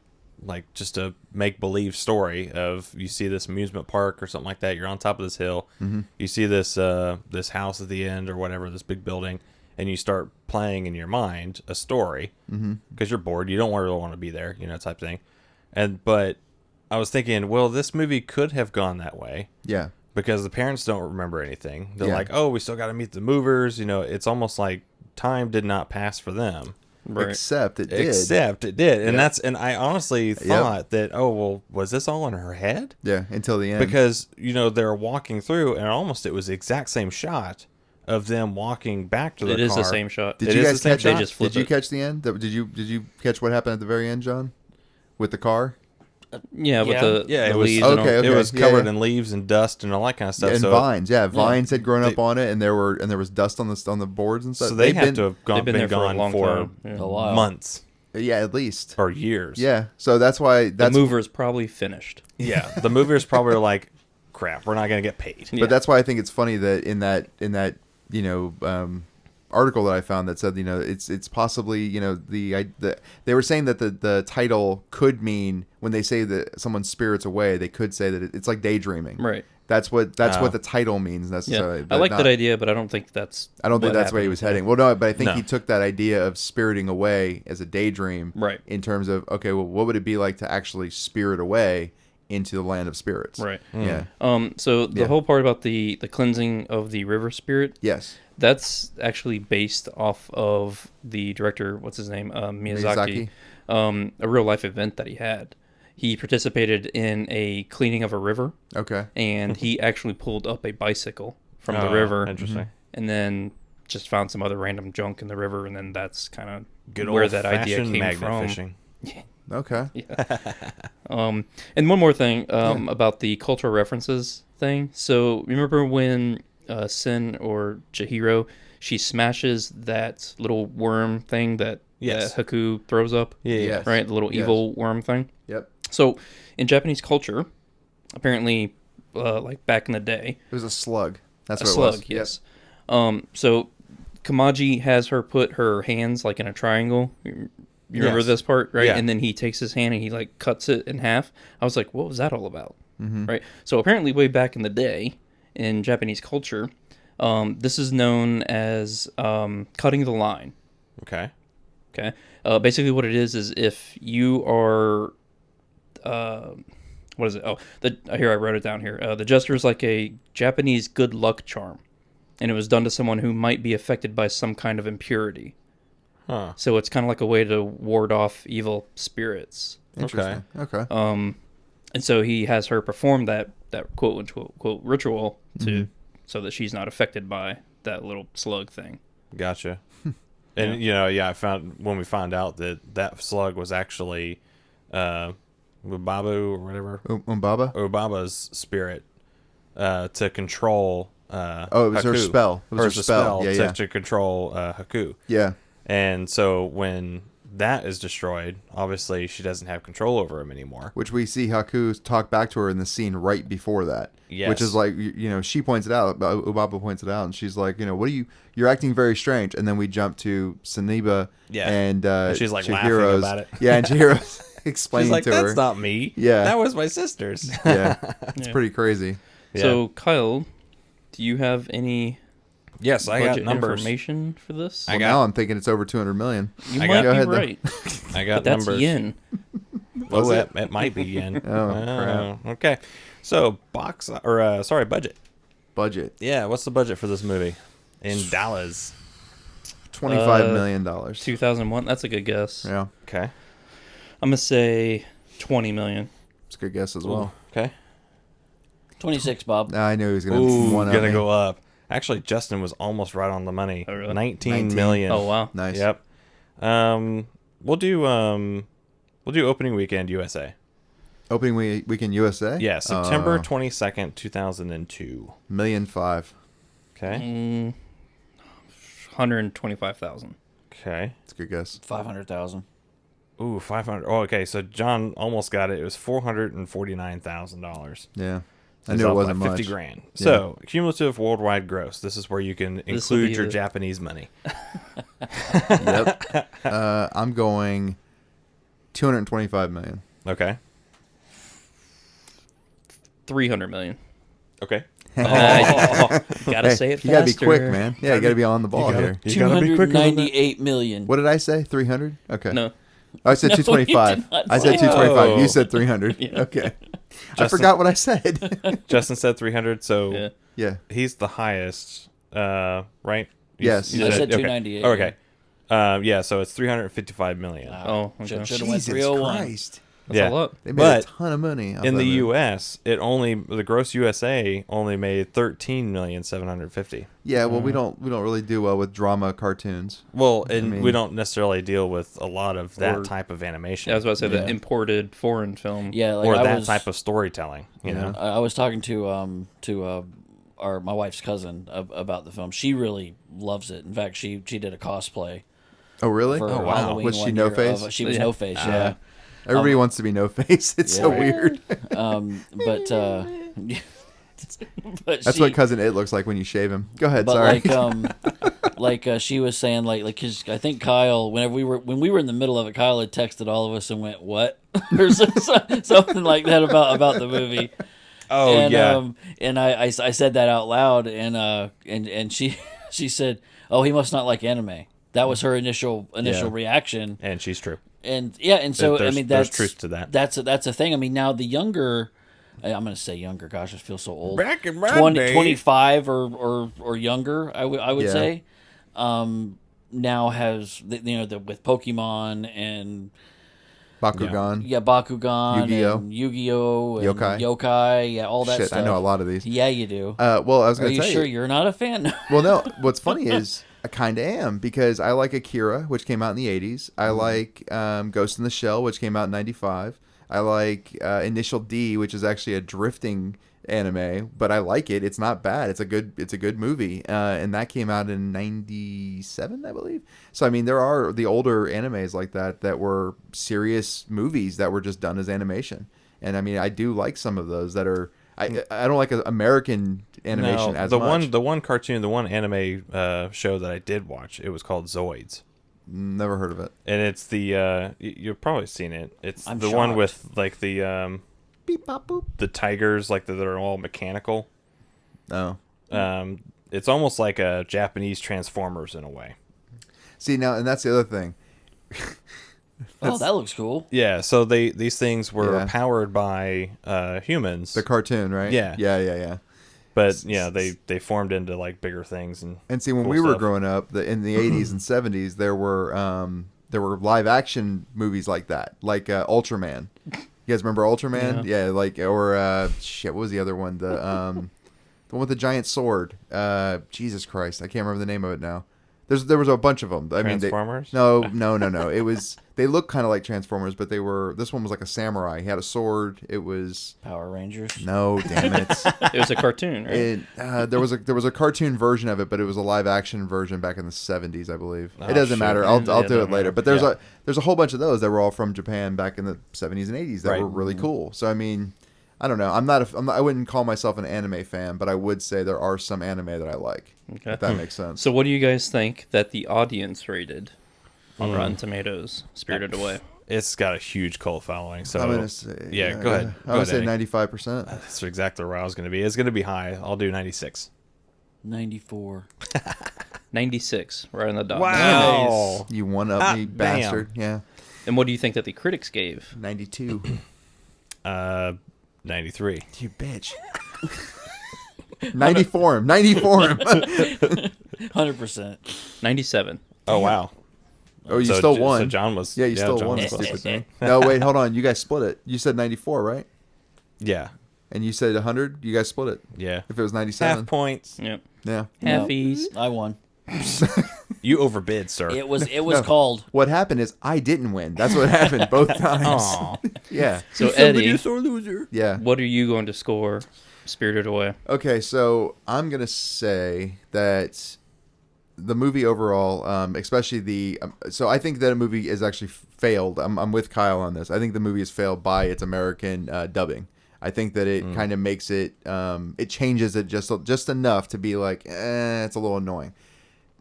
like just a make believe story of you see this amusement park or something like that. You're on top of this hill. Mm-hmm. You see this this house at the end or whatever, this big building, and you start playing in your mind a story because you're bored. You don't really want to be there, type thing. But I was thinking, well, this movie could have gone that way. Yeah. Because the parents don't remember anything. They're Yeah. like, oh, we still got to meet the movers. It's almost like time did not pass for them. Right. Except it did. Except it did. And Yep. and I honestly thought that, oh, well, was this all in her head? Yeah, until the end. Because, they're walking through and it was the exact same shot of them walking back to the car. It is the same shot. Did It you is guys the same catch shot. that? Just flip Did you it. catch the end? Did you catch what happened at the very end, John? With the car? Yeah, with Yeah. the, Yeah, the it was- leaves and all. Okay. It was yeah, covered yeah. in leaves and dust and all that kind of stuff. And so vines. Yeah, vines had grown up They- on it, and there was dust on the boards and stuff. so they They've had to have They've been there for a gone long for time. Yeah. A while. months yeah, at least. or years. Yeah, so that's why The that's mover's probably finished. Yeah. The movers probably are like, crap, we're not going to get paid. Yeah. But that's why I think it's funny that in that article that I found that said it's possibly they were saying that the title could mean when they say that someone's spirit's away, they could say that it's like daydreaming. Right. That's what Oh. the title means necessarily. Yeah. I but like not- that idea, but I don't think that's. I don't think what that's where he happened. was heading. Well, no, but I think No. he took that idea of spiriting away as a daydream, Right. in terms of, okay, well, what would it be like to actually spirit away into the land of spirits? Right. Yeah. So the Yeah. whole part about the cleansing of the river spirit, Yes. that's actually based off of the director, what's his name, Miyazaki. A real life event that he had. He participated in a cleaning of a river, Okay. and he actually pulled up a bicycle from the Oh, river, Interesting. and then just found some other random junk in the river, and then that's kind of Good where old that idea fashioned came magnet from. fishing. Okay. And one more thing about the cultural references thing. So remember when Sin or Chihiro, she smashes that little worm thing that Yes. Haku throws up, Yeah. Yes. right? The little Yes. evil worm thing. Yep. So in Japanese culture, apparently, like back in the day, It was a slug. That's a what slug, it was. yes. So Kamaji has her put her hands like in a triangle. You remember Yes. this part, right? Yeah. And then he takes his hand and he like cuts it in half. I was like, what was that all about? Mm-hmm. Right. So apparently, way back in the day in Japanese culture, this is known as cutting the line. Okay. Okay. Basically, what it is if you are, what is it? Oh, here I wrote it down here. The gesture is like a Japanese good luck charm, and it was done to someone who might be affected by some kind of impurity. Huh. So it's kind of like a way to ward off evil spirits. Interesting. Okay. And so he has her perform that quote unquote ritual to so that she's not affected by that little slug thing. Gotcha. And I found when we found out that slug was actually Ubabu or whatever, Umbaba? Ubaba's spirit to control. Oh, it was her Haku. spell. It was her spell. Yeah, to, yeah. to control Haku. Yeah. And so when that is destroyed, obviously she doesn't have control over him anymore. Which we see Haku talk back to her in the scene right before that. Yes. Which is like, she points it out, Ubaba points it out, and she's like, you're acting very strange. And then we jump to Saniba and she's like laughing Chihiro's, about it. Yeah, and Chihiro's explaining She's like, to that's her. not me. Yeah. That was my sister's. Yeah, it's Yeah. pretty crazy. So Kyle, do you have any Yes, I got budget numbers. information for this? Well, got- now I'm thinking it's over 200 million. You I might got- be Go ahead, though. right, I got but that's numbers. yen. Oh, it might be yen. Oh, crap. Okay. So budget. Budget Yeah, what's the budget for this movie in dollars? $25 million. 2001. That's a good guess. Yeah, Okay. I'm gonna say 20 million. it's a good guess as well. Okay. 26, Bob. I knew he was gonna Ooh, one up gonna me. go up. Actually, Justin was almost right on the money. Oh, really? 19 million. Oh wow. Nice. Yep. We'll do opening weekend USA. Opening weekend USA. Yeah, September Oh, 22nd, 2002. $1.5 million. Okay. 125,000. Okay. It's a good guess. 500,000. Ooh, 500. Oh, okay. So John almost got it. It was $449,000. Yeah, I It's knew it off wasn't by much. 50 grand. So cumulative worldwide gross. This is where you can This will include be your the- Japanese money. Yep. I'm going 225 million. Okay. 300 million. Okay. Gotta Hey, say it faster. you gotta be quick, man. Yeah, you gotta be on the ball here. You gotta be quicker than that. 298 million. What did I say? 300? Okay. No. I said No, you 225. did not I said say 225. You that. said 300. Yeah. Okay. I Justin- forgot what I said. Justin said 300, so Yeah. yeah. he's the highest, right? Yes. I said okay. 298. Okay. Yeah, so it's 355 million. Oh, okay. Should have went Jesus 301. Christ. That's Yeah. a lot. They made a ton of money. off In that the movie. U.S., the gross USA only made 13,750,000. Yeah, well, we don't really do well with drama cartoons. Well, and mean- we don't necessarily deal with a lot of that Or- type of animation. Yeah, I was about to say Yeah. the imported foreign film. Yeah, like or I that was, type of storytelling. You know. I was talking to my wife's cousin about the film. She really loves it. In fact, she did a cosplay Oh, really? for wow. Halloween. Was she one no year face? She was Yeah. no face. Yeah. Everybody wants to be no face. It's so Yeah. weird. But That's what Cousin It looks like when you shave him. Go ahead. But Sorry. she was saying like cause I think Kyle when we were in the middle of it, Kyle had texted all of us and went what or something like that about the movie. Oh And, and I said that out loud and she said, oh, he must not like anime. That was her initial Yeah. reaction. and she's true. And yeah, and so There's- I mean there's that's truth to that. That's a thing. I mean now the younger, I'm going to say younger. Gosh, I feel so old. Back in my 25 or younger, I would Yeah. say. Now has with Pokemon and Bakugan. Bakugan, Yu-Gi-Oh. and Yu-Gi-Oh, and Yokai. yeah, all that Shit, stuff. I know a lot of these. Yeah, you do. Well, I was Are going to you tell sure you're not a fan? Well, no. What's funny is I kind of am because I like Akira, which came out in the 80s. I like Ghost in the Shell, which came out in 95. I like Initial D, which is actually a drifting anime, but I like it. It's not bad. It's a good movie. And that came out in 97, I believe. So, I mean, there are the older animes like that were serious movies that were just done as animation. And, I mean, I do like some of those that are... I don't like American animation as the much. one cartoon, the one anime show that I did watch, it was called Zoids, Never heard of it. and it's the you've probably seen it. It's I'm the one shocked. with like the Beep, bop, boop. the tigers, like that are all mechanical. Oh. It's almost like a Japanese Transformers in a way. See, now, and that's the other thing. Oh, that looks cool. Yeah, so these things were Yeah. powered by humans, The cartoon, right? Yeah. Yeah. but yeah, they formed into like bigger things and And see, when cool we were stuff. growing up, in the 80s and 70s, there were live action movies like that, like Ultraman. You guys remember Ultraman? Yeah, what was the other one? The one with the giant sword. Jesus Christ, I can't remember the name of it now. There was a bunch of them. I mean, Transformers? No. It was they looked kind of like Transformers, but this one was like a samurai. He had a sword. It was Power Rangers. no, damn it. It was a cartoon, right? There was a cartoon version of it, but it was a live action version back in the 70s, I believe. Oh, It doesn't shit. matter. I'll Yeah, do doesn't it later. matter. But there's a whole bunch of those that were all from Japan back in the 70s and 80s that Right. were really cool. So I mean, I don't know. I wouldn't call myself an anime fan, but I would say there are some anime that I like. Okay. If that makes sense. So what do you guys think that the audience rated on Rotten Tomatoes, Spirited Away? It's got a huge cult following. So I'm gonna say yeah, go ahead. I'm gonna say Eddie. 95%. That's exactly where I was going to be. It's going to be high. I'll do 96. 94. 96, right on the dot. Wow. You one up me, Bam. bastard. Yeah, And what do you think that the critics gave? 92. 93. You bitch. 94 him. 94 him. 100%. 97. Oh wow. Oh, you So still J- won. So John was. Yeah, you still John won the was close. stupid thing. No, wait, hold on. You guys split it. You said 94, right? Yeah. And you said 100. You guys split it. Yeah. If it was 97. Half points. Yep. Yeah. Halfies. I won. You overbid, sir. It was No. called. What happened is I didn't win. That's what happened both times. Aw. Yeah. So Eddie, sore loser. Yeah. what are you going to score Spirited Away? Okay, so I'm going to say that the movie overall, especially so I think that a movie is actually failed. I'm with Kyle on this. I think the movie is failed by its American dubbing. I think that it kind of makes it, it changes it just enough to be like, it's a little annoying.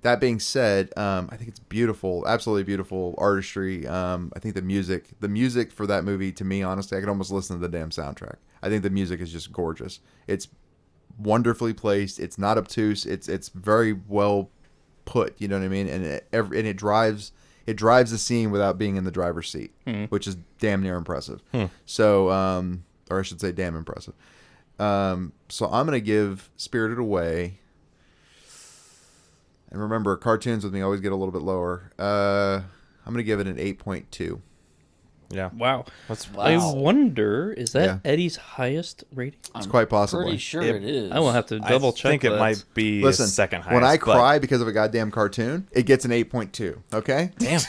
That being said, I think it's beautiful, absolutely beautiful artistry. I think the music for that movie, to me, honestly, I could almost listen to the damn soundtrack. I think the music is just gorgeous. It's wonderfully placed. It's not obtuse. It's very well put. You know what I mean? And it drives the scene without being in the driver's seat, which is damn near impressive. So, or I should say, damn impressive. So I'm gonna give Spirited Away. And remember, cartoons with me always get a little bit lower. I'm going to give it an 8.2. Yeah. Wow. Wow. I wonder, is that Yeah. Eddie's highest rating? It's quite possibly. Pretty sure it is. I will have to double check. I think it might be Listen, his second highest. when I but- cry because of a goddamn cartoon, it gets an 8.2 . Okay? Damn.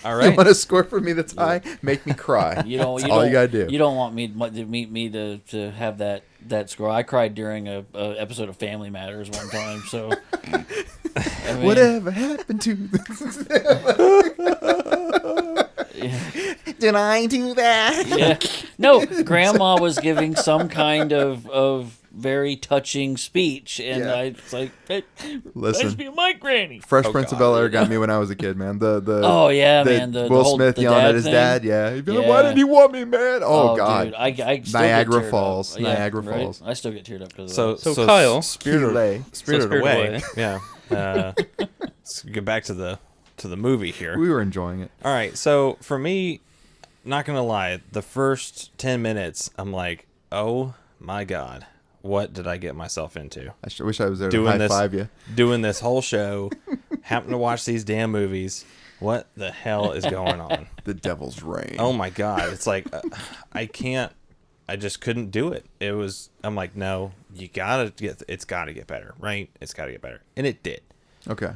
All You right. want a score for me that's high? Make me cry. That's all you got to do. You don't want me to have that score. I cried during a episode of Family Matters one time. So I mean, Whatever happened to this? Did I do that? Yeah. No, Grandma was giving some kind of very touching speech, and Yeah. I was like, "Hey, Listen. reminds me of my granny." Fresh Prince of Bel-Air got me when I was a kid, man. Oh yeah, man. The Will whole, Smith the yelling dad at his thing. dad. Yeah. He'd be like, Yeah. why didn't he want me, man? Oh, God. Dude, I still Niagara get teared Falls. Up. Yeah, Niagara right? Falls. I still get teared up because So, of that. So Kyle. Spirited Spirited Away. Away. Yeah. Let's get back to the movie here. We were enjoying it. All right. So for me, not gonna lie, the first 10 minutes, I'm like, oh my God, what did I get myself into? I wish I was there to Doing this- high-five you. Doing this whole show, happen to watch these damn movies. What the hell is going on? The Devil's Reign. Oh my God. It's like, I just couldn't do it. I'm like, no, it's gotta get better, right? It's gotta get better. And it did. Okay.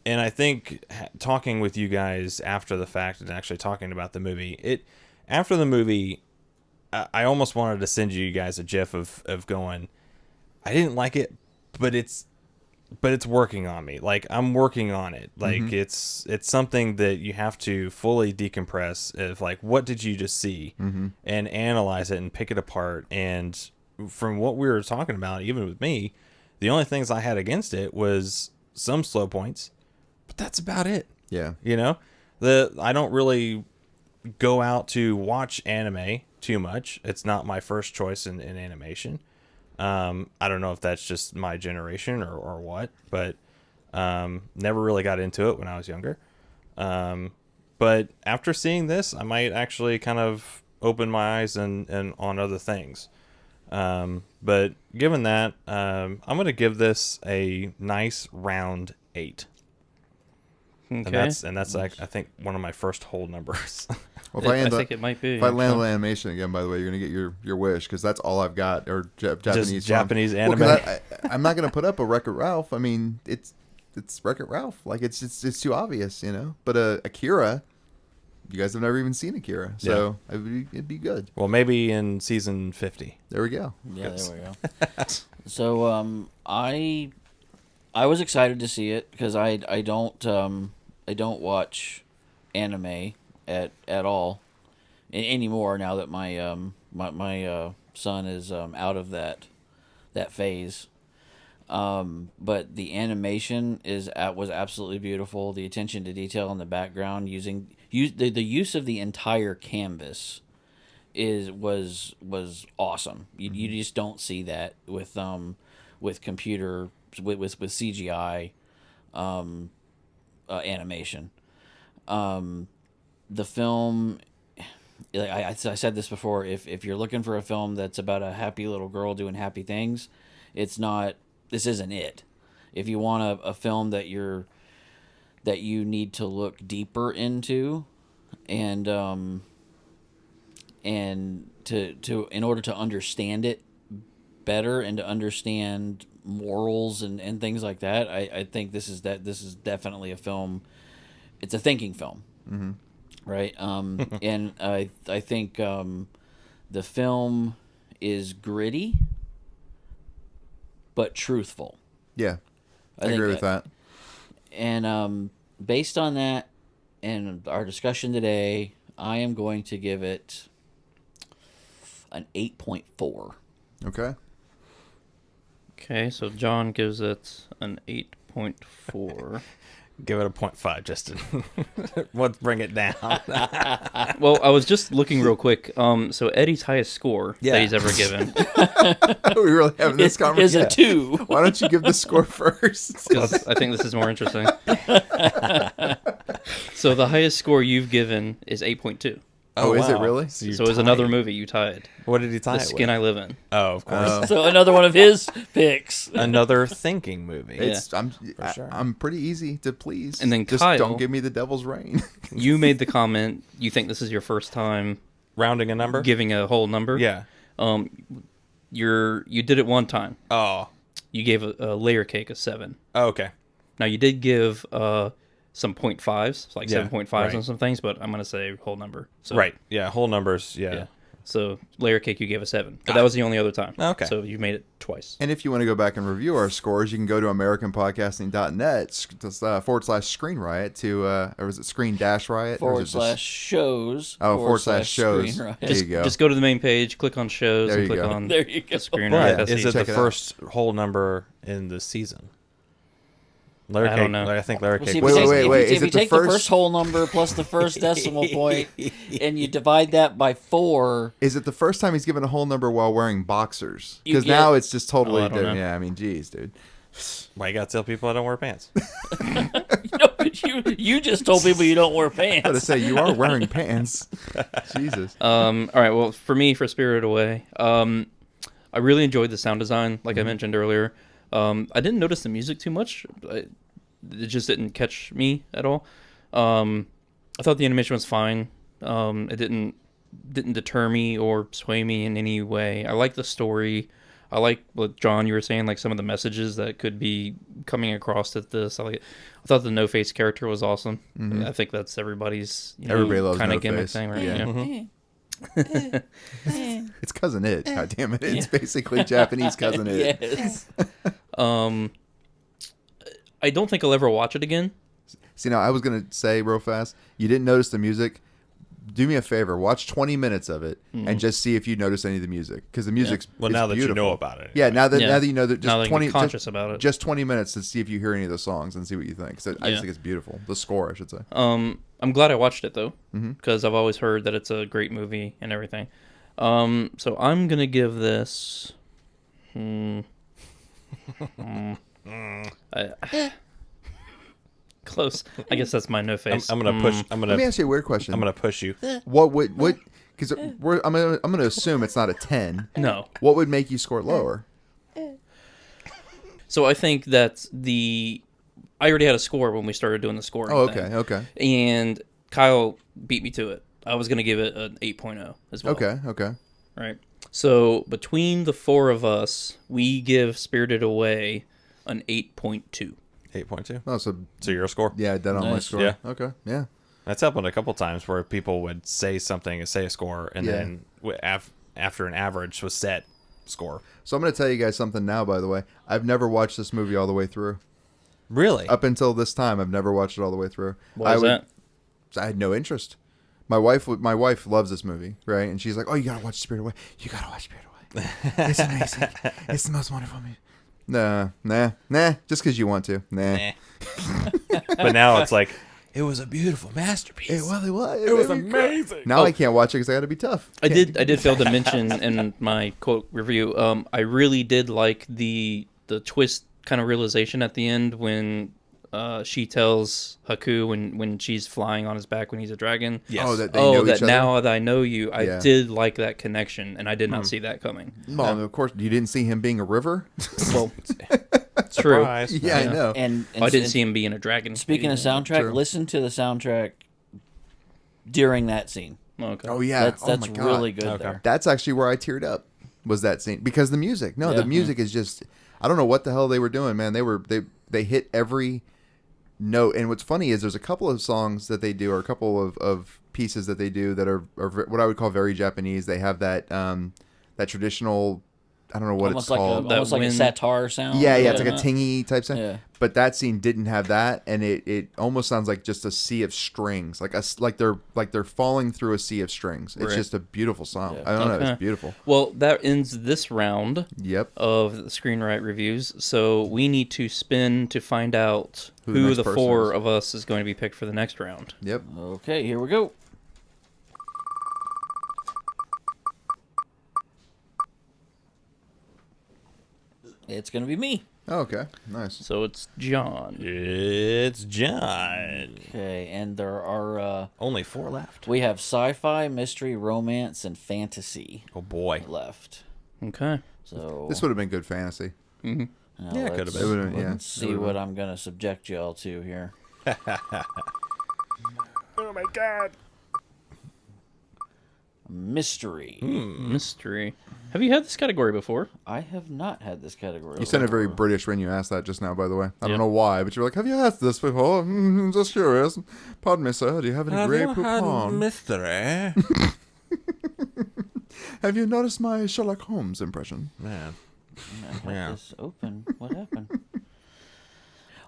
And I think talking with you guys after the fact and actually talking about the movie, after the movie, I almost wanted to send you guys a gif of going, I didn't like it, but it's working on me. Like, I'm working on it. Like, it's something that you have to fully decompress of, like, what did you just see, and analyze it and pick it apart. And from what we were talking about, even with me, the only things I had against it was some slow points, but that's about it. Yeah. You know, I don't really go out to watch anime too much. It's not my first choice in animation. I don't know if that's just my generation or what, but never really got into it when I was younger. But after seeing this, I might actually kind of open my eyes and on other things. But given that, I'm going to give this a nice round 8. Okay. And that's like, I think, one of my first whole numbers. Well, if I think it might be. If I land on animation again, by the way, you're gonna get your wish, because that's all I've got, or Japanese. Just Japanese Well, anime. 'cause I'm not gonna put up a Wreck-It Ralph. I mean, it's Wreck-It Ralph. Like, it's too obvious, you know. But Akira, you guys have never even seen Akira, so it'd be good. Well, maybe in season 50. There we go. Yeah, there we go. So I was excited to see it because I don't watch anime at all anymore now that my my son is out of that phase. But the animation was absolutely beautiful. The attention to detail in the background, the use of the entire canvas was awesome. You just don't see that with computer with CGI animation. The film, I said this before, if you're looking for a film that's about a happy little girl doing happy things, this isn't it. If you want a film that you need to look deeper into and to in order to understand it better and to understand morals and things like that, I think this is definitely a film. It's a thinking film. Mm-hmm. Right. And I think the film is gritty but truthful. Yeah, I think agree with that. And based on that and our discussion today, I am going to give it an 8.4. Okay. Okay, so John gives it an 8.4. Give it a 0.5, Justin. Let's bring it down. Well, I was just looking real quick. So Eddie's highest score Yeah. that he's ever given, Are we really having this Is conversation? a 2. Why don't you give the score first? because I think this is more interesting. So the highest score you've given is 8.2. Oh, is it wow. really? So, So it's another movie you tied. What did he tie The it Skin with? I Live In. Oh, of course. So another one of his picks. Another thinking movie. It's sure. I'm pretty easy to please. And then just Kyle- don't give me the devil's reign. You made the comment. You think this is your first time Rounding a number? giving a whole number. Yeah. You did it one time. Oh. You gave a layer cake a 7. Oh, okay. Now you did give some 0.5s, like Yeah, 7.5s right. on some things, but I'm gonna say whole number. So, Right. Yeah. Whole numbers. Yeah. Yeah. So layer cake you gave a 7, but that was the only other time. Okay. So you made it twice. And if you want to go back and review our scores, you can go to AmericanPodcasting.net /Screen Riot to, or is it Screen Dash Riot? Or is it just- /shows. /shows. Screen Riot. There you go. Just go to the main page, click on shows, There and you click go. on There you go. the Screen But Riot. That's is easy. it the Check it out. first whole number in the season? Layer I cake, don't know. I think layer Well, cake. see, if Wait, you take- wait. If Is you it the take the first- first whole number plus the first decimal point, and you divide that by 4, Is it the first time he's given a whole number while wearing boxers? You Because get- now it's just totally Oh, I don't different. know. Yeah, I mean, geez, dude. Why you gotta tell people I don't wear pants? you just told people you don't wear I gotta pants. say, you are wearing pants. Jesus. All right. Well, for me, for Spirited Away, I really enjoyed the sound design, like I mentioned earlier. I didn't notice the music too much. It just didn't catch me at all. I thought the animation was fine. It didn't deter me or sway me in any way. I like the story. I like what John you were saying, like some of the messages that could be coming across at this. I thought the No Face character was awesome. I think that's everybody's Everybody loves kind of No gimmick Face. thing, right? Yeah. It's Cousin It. God damn it. It's basically Japanese Cousin It. Yes. I don't think I'll ever watch it again. See, now I was going to say real fast, you didn't notice the music. Do me a favor, watch 20 minutes of it and just see if you notice any of the music, because the music's Well, it's now that beautiful. you know about it. Yeah, now that Yeah. you know that, Now just that I can 20 be conscious about it. just 20 minutes to see if you hear any of the songs and see what you think. So I Yeah. just think it's beautiful. The score, I should say. I'm glad I watched it though, because I've always heard that it's a great movie and everything. So I'm gonna give this. Close. I guess that's my No Face. I'm gonna push. I'm Let me gonna. ask you a weird question. I'm gonna push you. What because I'm gonna assume it's not a 10. No. What would make you score it lower? So I think that I already had a score when we started doing the scoring. Oh, thing. okay. And Kyle beat me to it. I was gonna give it an 8.0 as well. Okay. Right. So between the four of us, we give Spirited Away an 8.2. 8.2. Oh, so Your score. yeah, dead on my Nice. score. Yeah. Okay. Yeah. That's happened a couple times where people would say something, say a score, and Yeah. then after an average was set, score. So I'm going to tell you guys something now, by the way. I've never watched this movie all the way through. Really? Up until this time, I've never watched it all the way through. Why is that? I had no interest. My wife loves this movie, right? And she's like, "Oh, you got to watch Spirited Away. You got to watch Spirited Away. It's amazing. It's the most wonderful movie." Nah. Just because you want to. Nah. But now it's like, it was a beautiful masterpiece. It was. It was amazing. Now I can't watch it because I got to be tough. I did fail to mention in my quote review. I really did like the twist kind of realization at the end when she tells Haku when she's flying on his back when he's a dragon. Yes. Oh, that they know each other. Now that I know you, I Yeah. did like that connection, and I did not see that coming. Well, of course, you didn't see him being a river. Well, it's true. Surprise. Yeah, I know. And I didn't see him being a dragon. Speaking of soundtrack, True. listen to the soundtrack during that scene. Okay. Oh yeah, That's oh my God. really good Okay. there. That's actually where I teared up. Was that scene because the music? No, Yeah. the music is just. I don't know what the hell they were doing, man. They hit every note. And what's funny is there's a couple of songs that they do, or a couple of pieces that they do that are what I would call very Japanese. They have that that traditional. I don't know what almost it's called. almost like a wind. satar sound. Yeah, it's like a tingy type sound. Yeah. But that scene didn't have that, and it almost sounds like just a sea of strings, like they're falling through a sea of strings. It's Right. just a beautiful song. Yeah. I don't know, Okay. it's beautiful. Well, that ends this round Yep. of the Screen Riot reviews. So we need to spin to find out Who the who next the person four is. of us is going to be picked for the next round. Yep. Okay, here we go. It's going to be me. Oh, okay. Nice. So it's John. It's John. Okay, and there are Only 4 left. we have sci-fi, mystery, romance, and fantasy Oh boy. left. Okay. So This would have been good fantasy. now Yeah, it could have let's- been. It would've- yeah. Let's see what I'm going to subject y'all to here. Oh my god. Mystery. Mystery. Have you had this category before? I have not had this category. You sounded very before. British when you asked that just now, by the way. I Yeah. don't know why, but you were like, have you asked this before? Just curious. Pardon me, sir. Do you have any Grey Poupon? mystery? Have you noticed my Sherlock Holmes impression? Man. I have Yeah. this open. What happened?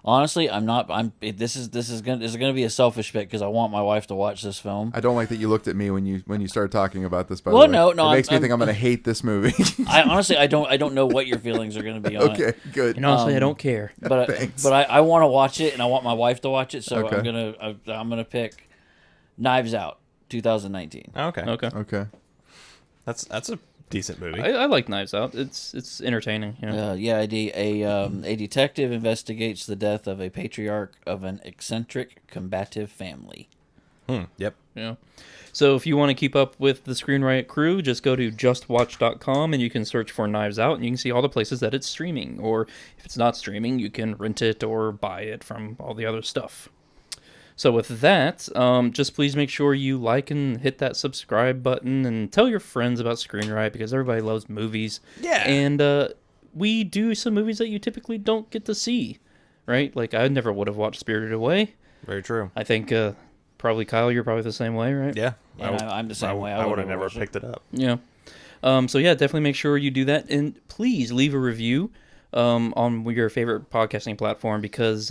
Honestly, I'm not. This is gonna be a selfish pick because I want my wife to watch this film. I don't like that you looked at me when you started talking about this. By Well, the way, no, it makes me I'm- think I'm going to hate this movie. I honestly, I don't know what your feelings are gonna be on it. Okay, good. And honestly, I don't care. But Thanks. I want to watch it and I want my wife to watch it. So Okay. I'm gonna pick Knives Out 2019. Okay. Okay. Okay. That's a decent movie. I like Knives Out. It's entertaining. Yeah. A detective investigates the death of a patriarch of an eccentric combative family. Yep. Yeah. So if you want to keep up with the Screen Riot crew, just go to justwatch.com and you can search for Knives Out and you can see all the places that it's streaming. Or if it's not streaming, you can rent it or buy it from all the other stuff. So with that, just please make sure you like and hit that subscribe button and tell your friends about Screen Riot because everybody loves movies. Yeah. And we do some movies that you typically don't get to see, right? Like I never would have watched Spirited Away. Very true. I think probably Kyle, you're probably the same way, right? Yeah. And I'm the same way. I would would've have never watched it. picked it up. Yeah. So yeah, definitely make sure you do that, and please leave a review on your favorite podcasting platform because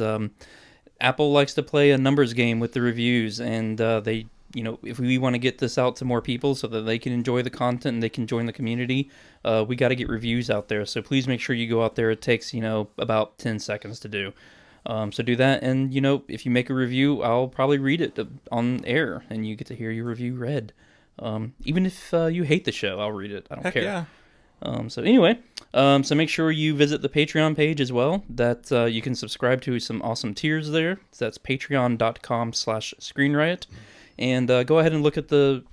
Apple likes to play a numbers game with the reviews, and they, if we want to get this out to more people so that they can enjoy the content and they can join the community, we got to get reviews out there. So please make sure you go out there. It takes about 10 seconds to do. So do that, and if you make a review, I'll probably read it on air, and you get to hear your review read. Even if you hate the show, I'll read it. I don't Heck care. yeah. So anyway, so make sure you visit the Patreon page as well. That you can subscribe to some awesome tiers there. So that's patreon.com/screenriot, and go ahead and look at the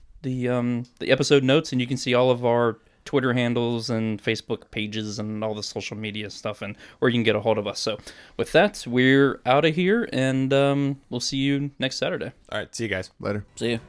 episode notes, and you can see all of our Twitter handles and Facebook pages and all the social media stuff, and where you can get a hold of us. So with that, we're out of here, and we'll see you next Saturday. All right. See you guys. Later. See you.